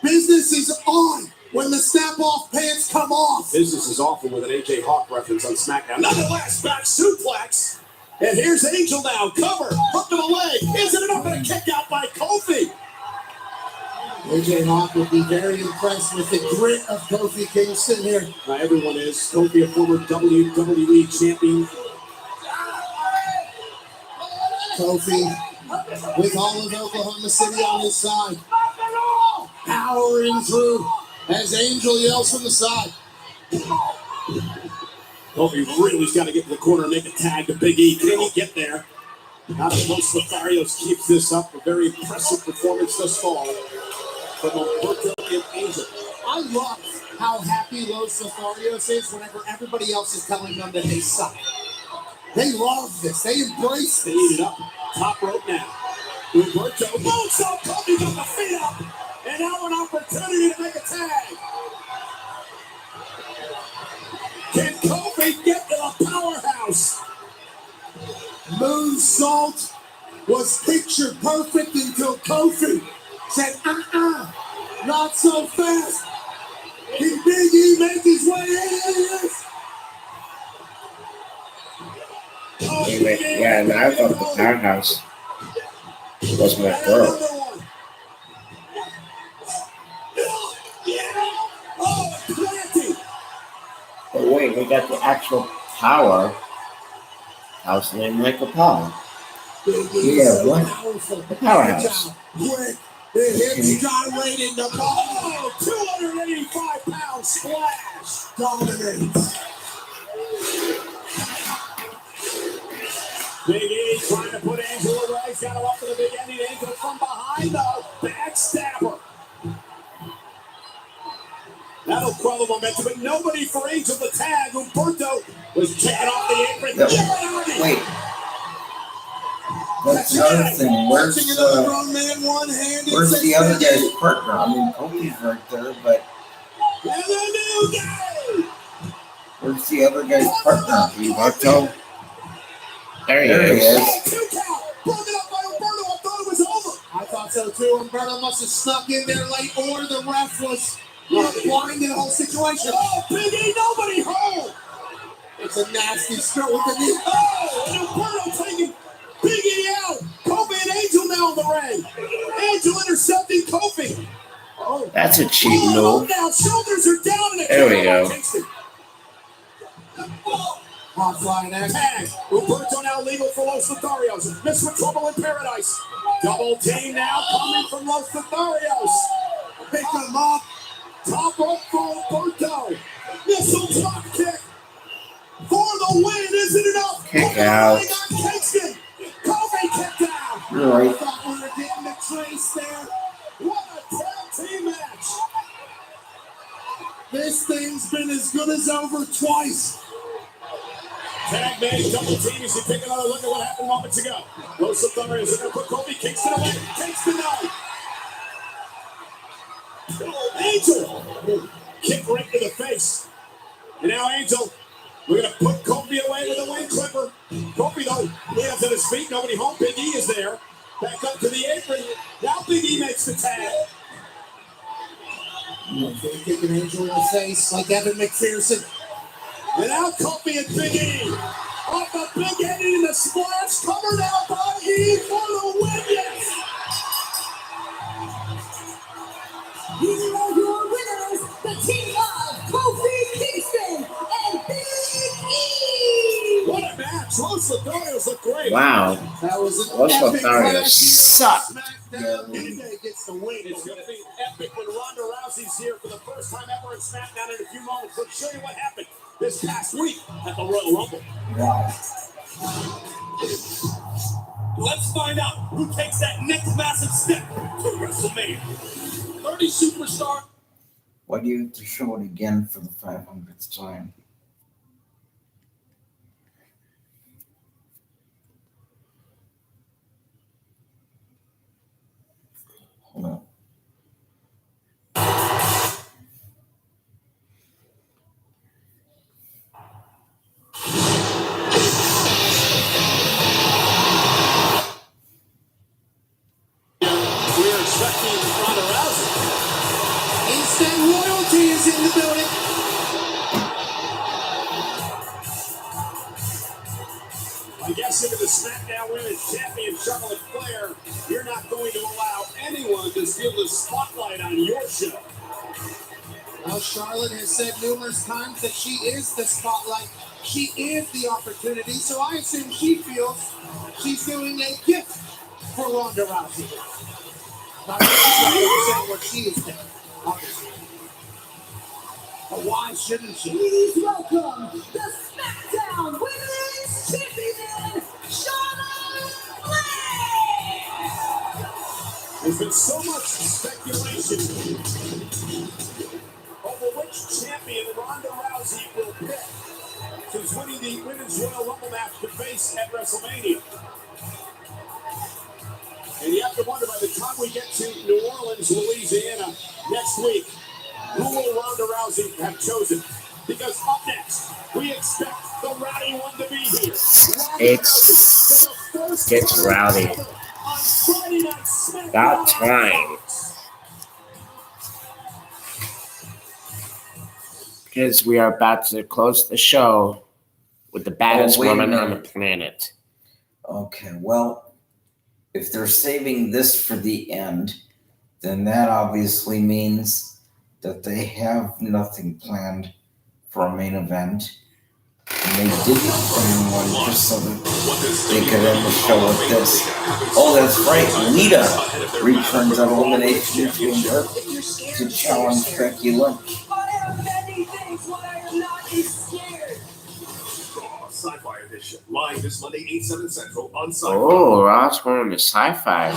Business is on when the snap off pants come off.
Business is awful with an AJ Hawk reference on SmackDown. Nonetheless, back suplex. And here's Angel now. Cover. Hook to the leg. Isn't enough and a kick out by Kofi.
AJ Hawk would be very impressed with the grit of Kofi Kingston here.
Everyone is. Kofi, a former WWE champion.
Kofi with all of Oklahoma City on his side. Powering through as Angel yells from the side.
Kofi really's got to get to the corner and make a tag to Big E. Can he get there? Now that Los Lotharios keeps this up, a very impressive performance thus far from Humberto and Angel.
I love how happy Los Lotharios is whenever everybody else is telling them that they suck. They love this. They embrace
They
this.
eat it up. Top rope now. Humberto. Moonsault. Kofi got the feet up. And now an opportunity to make a tag. Can Kofi get to the powerhouse?
Moonsault was picture perfect until Kofi said, not so fast. Can Big E make his way into this?
Yeah, and I thought the powerhouse was my girl. But wait, we got the actual powerhouse named Michael Paul.
Yeah, what?
The powerhouse.
Quick, the hips gyrate in the ball.
285-pound splash.
Dominates.
Big E trying to put Angel away. He's got him up to the big ending. Angel from behind, though. Backstabber. That'll quell the momentum, but nobody for Angel to tag. Humberto was kicking off the apron.
No, wait. That's the other thing. Where's the other guy's partner? I mean, Kofi's right there, but where's the other guy's partner?
Humberto. There he is.
Two count. Broken up by Humberto. I thought it was over.
I thought so too. Humberto must have snuck in there late, or the ref was blind in the whole situation.
Oh, Big E, nobody home.
It's a nasty start with the knee.
Oh, and Humberto taking Big E out. Kofi and Angel now in the ring. Angel intercepting Kofi.
Oh,
That's a cheap
Oh,
move.
now shoulders are down and a
There we
kick
go.
by Kingston.
hot flying action.
Tag. Humberto now legal for Los Lotharios. Miss with trouble in paradise. Double team now coming from Los Lotharios. Pick him up. Top rope for Humberto. Missile drop kick. For the win, isn't enough.
Kick out.
Kingston. Kofi kicked out.
Right.
I thought we were getting the trace there.
What a tag team match.
This thing's been as good as over twice.
Tag made, double team as you take another look at what happened moments ago. Los Lotharios are going to put Kofi Kingston away. Kingston out. Angel. Kick right to the face. And now Angel, we're going to put Kofi away with a wing clipper. Kofi, though, lands at his feet. Nobody home. Big E is there. Back up to the apron. Now Big E makes the tag.
Kicking Angel in the face like Evan McPherson.
And now Kofi and Big E. Off the big ending in the splash. Covered out by E for the win. Yes.
These are your winners, the team of Kofi Kingston and Big E.
What a match. Los Lotharios look great.
Wow.
That was an
Los
epic
Lotharios
match
suck.
here on SmackDown. Anybody gets the win.
It's going to be epic when Ronda Rousey's here for the first time ever in SmackDown in a few moments. Let's show you what happened this past week at the Royal Rumble.
wow.
Let's find out who takes that next massive step to WrestleMania.
30 superstars.
Why do you have to show it again for the 500th time? Hold on.
We're expecting Ronda Rousey. Instant royalty is in the building. I guess into the SmackDown Women's Champion Charlotte Flair, you're not going to allow anyone to steal the spotlight on your show.
Well, Charlotte has said numerous times that she is the spotlight. She is the opportunity. So I assume she feels she's doing a gift for Ronda Rousey. Not saying what she is doing, obviously. But why shouldn't she?
Please welcome the SmackDown Women's Champion, Charlotte Flair!
There's been so much speculation over which champion Ronda Rousey will pick since winning the Women's Royal Rumble match to face at WrestleMania. And you have to wonder, by the time we get to New Orleans, Louisiana next week, who will Ronda Rousey have chosen? Because up next, we expect the rowdy one to be here.
Gets rowdy. About time. Because we are about to close the show with the baddest
wait a
woman on the
minute.
planet.
Okay, well, if they're saving this for the end, then that obviously means that they have nothing planned for a main event. And they didn't plan one just so that they could end the show with this. Oh, that's right, Lita returns at Elimination Chamber to challenge Becky Lynch.
I have many things, but I am not scared.
Sci-Fi Edition, live this Monday, 8/7 Central on Sci-Fi.
Oh, Raw's going to sci-fi.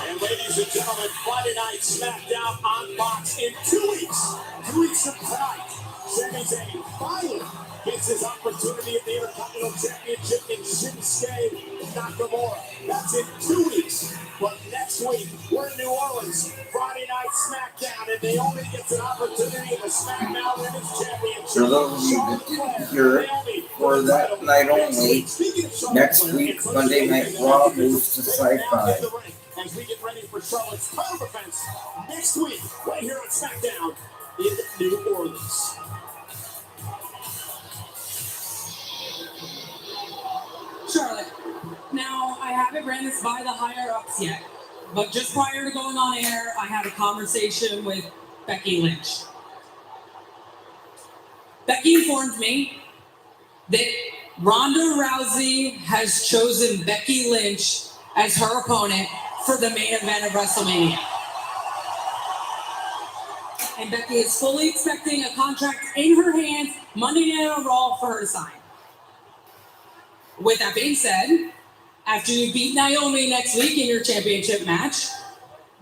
And ladies and gentlemen, Friday Night SmackDown on Fox in 2 weeks. 2 weeks from tonight, Sami Zayn finally gets his opportunity at the Intercontinental Championship in Shinsuke Nakamura. That's in 2 weeks. But next week, we're in New Orleans, Friday Night SmackDown, and Naomi gets an opportunity in the SmackDown Women's Championship.
For those of you that didn't hear it, for that night only, next week, Monday Night Raw moves to Sci-Fi.
As we get ready for Charlotte's title defense next week, right here on SmackDown in New Orleans.
Charlotte, now I haven't ran this by the higher ups yet, but just prior to going on air, I had a conversation with Becky Lynch. Becky informed me that Ronda Rousey has chosen Becky Lynch as her opponent for the main event of WrestleMania. And Becky is fully expecting a contract in her hands Monday Night Raw for her to sign. With that being said, after you beat Naomi next week in your championship match,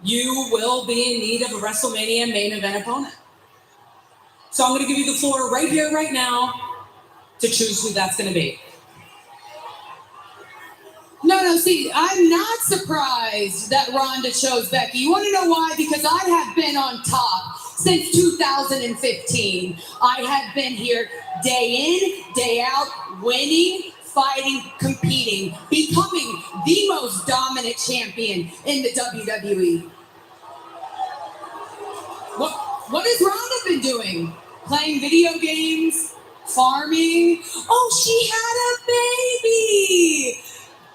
you will be in need of a WrestleMania main event opponent. So I'm going to give you the floor right here, right now, to choose who that's going to be.
No, see, I'm not surprised that Ronda chose Becky. You want to know why? Because I have been on top since 2015. I have been here day in, day out, winning, fighting, competing, becoming the most dominant champion in the WWE. What has Ronda been doing? Playing video games? Farming? Oh, she had a baby!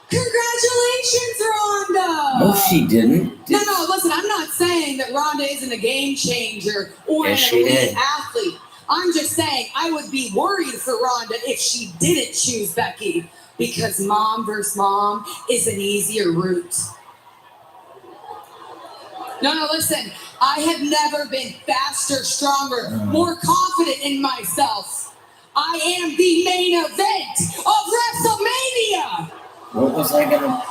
Congratulations, Ronda!
No, she didn't.
No, listen, I'm not saying that Ronda isn't a game changer or
Yes,
an
she
elite
did.
athlete. I'm just saying I would be worried for Ronda if she didn't choose Becky because mom versus mom is an easier route. No, listen, I have never been faster, stronger, more confident in myself. I am the main event of WrestleMania!
What was I gonna?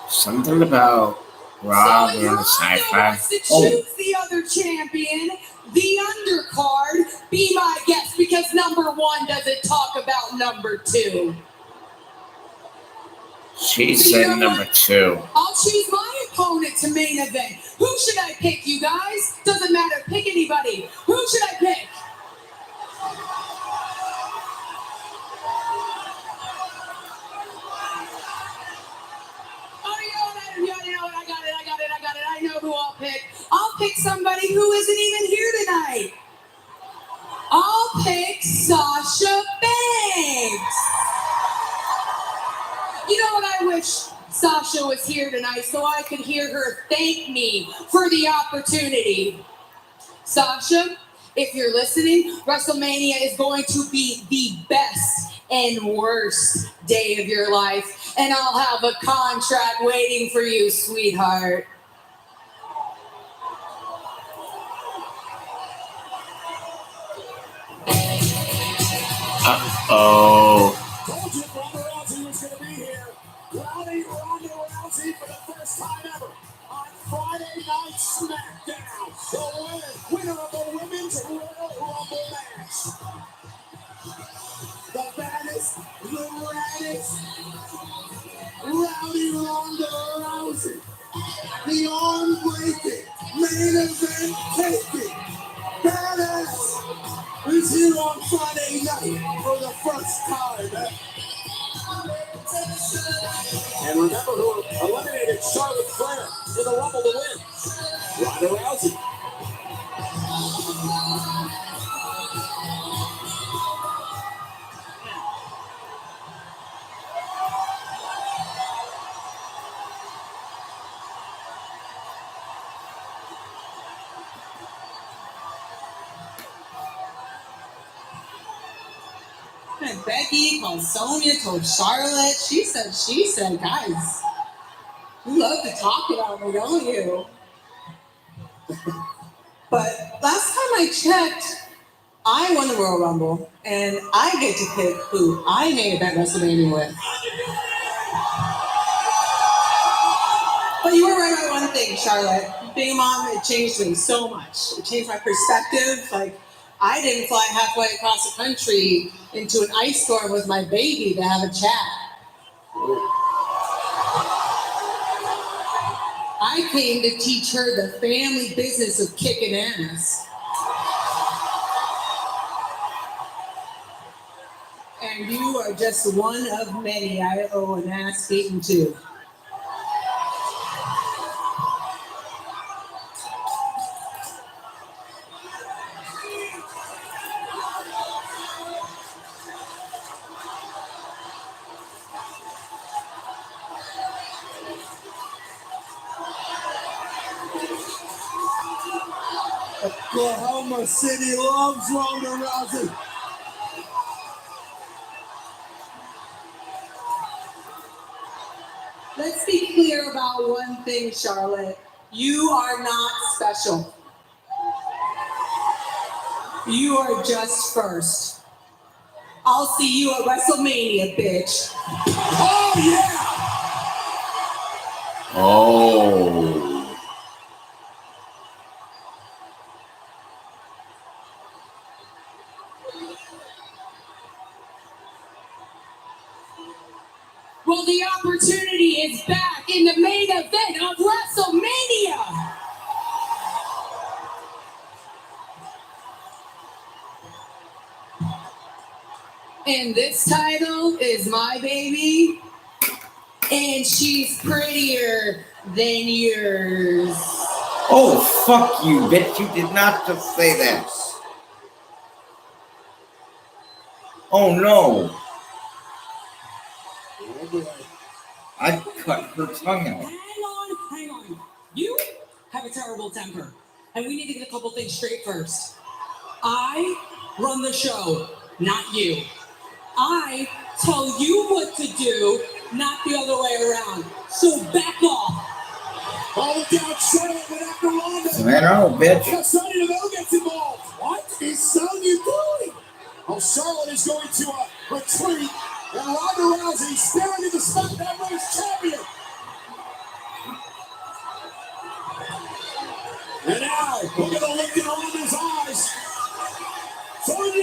Something about Raw,
So
we're on the
if
sci-fi.
Rondo wants to choose the other champion, the undercard, be my guest because number one doesn't talk about number two.
She
So you
said
know
number
what?
2.
I'll choose my opponent to main event. Who should I pick, you guys? Doesn't matter. Pick anybody. Who should I pick? Oh, you know what? I got it. I know who I'll pick. I'll pick somebody who isn't even here tonight. I'll pick Sasha Banks. You know what? I wish Sasha was here tonight so I could hear her thank me for the opportunity. Sasha, if you're listening, WrestleMania is going to be the best and worst day of your life, and I'll have a contract waiting for you, sweetheart.
Oh.
Told you Ronda Rousey was going to be here. Rowdy Ronda Rousey for the first time ever on Friday Night SmackDown. The winner of the Women's Royal Rumble match. The baddest, the raddest, Rowdy Ronda Rousey. The arm-breaking, main event taking, badass is here on Friday night for the first time. And remember who eliminated Charlotte Flair in the Rumble to win? Ronda Rousey.
And Becky called Sonya, told Charlotte. She said, guys, you love to talk about me, don't you? But last time I checked, I won the Royal Rumble, and I get to pick who I main event WrestleMania with. But you were right about one thing, Charlotte. Being a mom, it changed me so much. It changed my perspective. Like, I didn't fly halfway across the country into an ice storm with my baby to have a chat. I came to teach her the family business of kicking ass. And you are just one of many I owe an ass beating to.
Oklahoma City loves Ronda Rousey.
Let's be clear about one thing, Charlotte. You are not special. You are just first. I'll see you at WrestleMania, bitch.
Oh, yeah!
Oh.
Well, the opportunity is back in the main event of WrestleMania. And this title is my baby, and she's prettier than yours.
Oh, fuck you, bitch. You did not just say that. Oh, no. I cut her tongue out.
Hang on. You have a terrible temper. And we need to get a couple things straight first. I run the show, not you. I tell you what to do, not the other way around. So back off.
Oh, down Charlotte, but after Ronda.
I know, bitch.
Now Sonya Deville gets involved. What is Sonya doing? Oh, Charlotte is going to retreat. And Ronda Rousey staring at the SmackDown Women's Champion.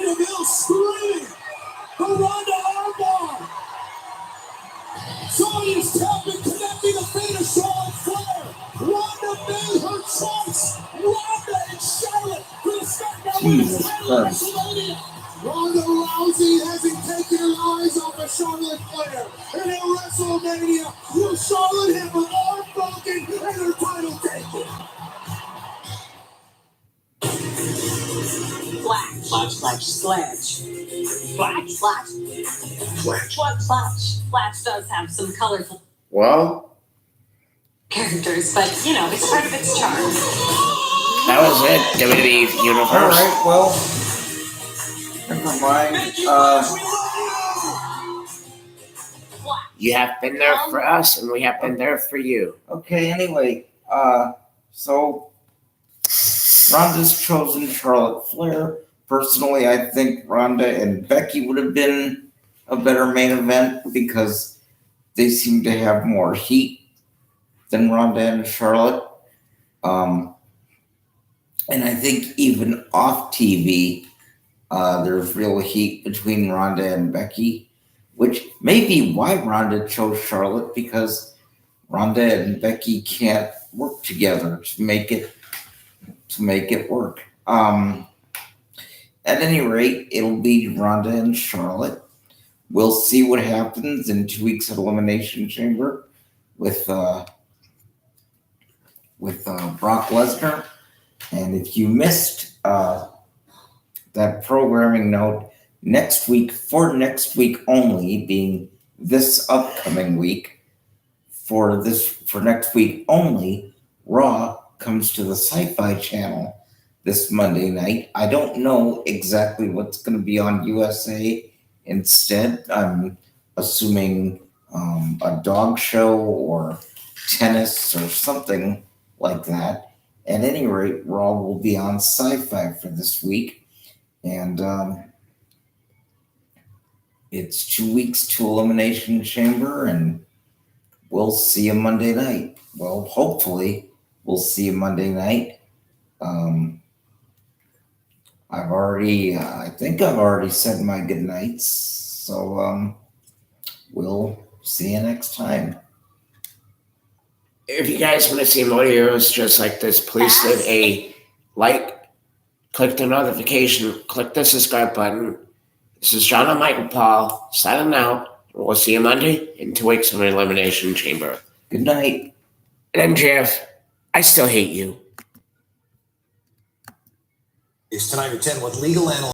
Deville screaming for Ronda Armbar. Sonya's tapping, connecting the fate of Charlotte Flair. Ronda made her choice. Ronda and Charlotte for the SmackDown Women's title at WrestleMania. Ronda Rousey hasn't taken her eyes off of Charlotte Flair. And at WrestleMania, will Charlotte have her arm broken and her title taken?
Flash. Flash does have some colorful
Well,
characters, but you know, it's part of its charm.
that was it. WWE Universe.
All right, well, never mind.
You have been there for us, and we have been there for you.
Okay, anyway, so Ronda's chosen Charlotte Flair. Personally, I think Ronda and Becky would have been a better main event because they seem to have more heat than Ronda and Charlotte. And I think even off TV, there's real heat between Ronda and Becky, which may be why Ronda chose Charlotte, because Ronda and Becky can't work together to make it work. At any rate, it'll be Ronda and Charlotte. We'll see what happens in 2 weeks at Elimination Chamber with Brock Lesnar. And if you missed that programming note, next week only, being this upcoming week, for next week only, Raw comes to the Sci-Fi Channel this Monday night. I don't know exactly what's going to be on USA instead. I'm assuming a dog show or tennis or something like that. At any rate, Raw will be on Sci-Fi for this week. And it's 2 weeks to Elimination Chamber, and we'll see you Monday night. Well, hopefully we'll see you Monday night. I think I've already said my goodnights. So we'll see you next time.
If you guys want to see more videos just like this, please leave a like, click the notification, click the subscribe button. This is John and Michael Paul signing out. We'll see you Monday in 2 weeks from Elimination Chamber.
Good night.
And MJF, I still hate you.
It's tonight at 10 with legal analyst.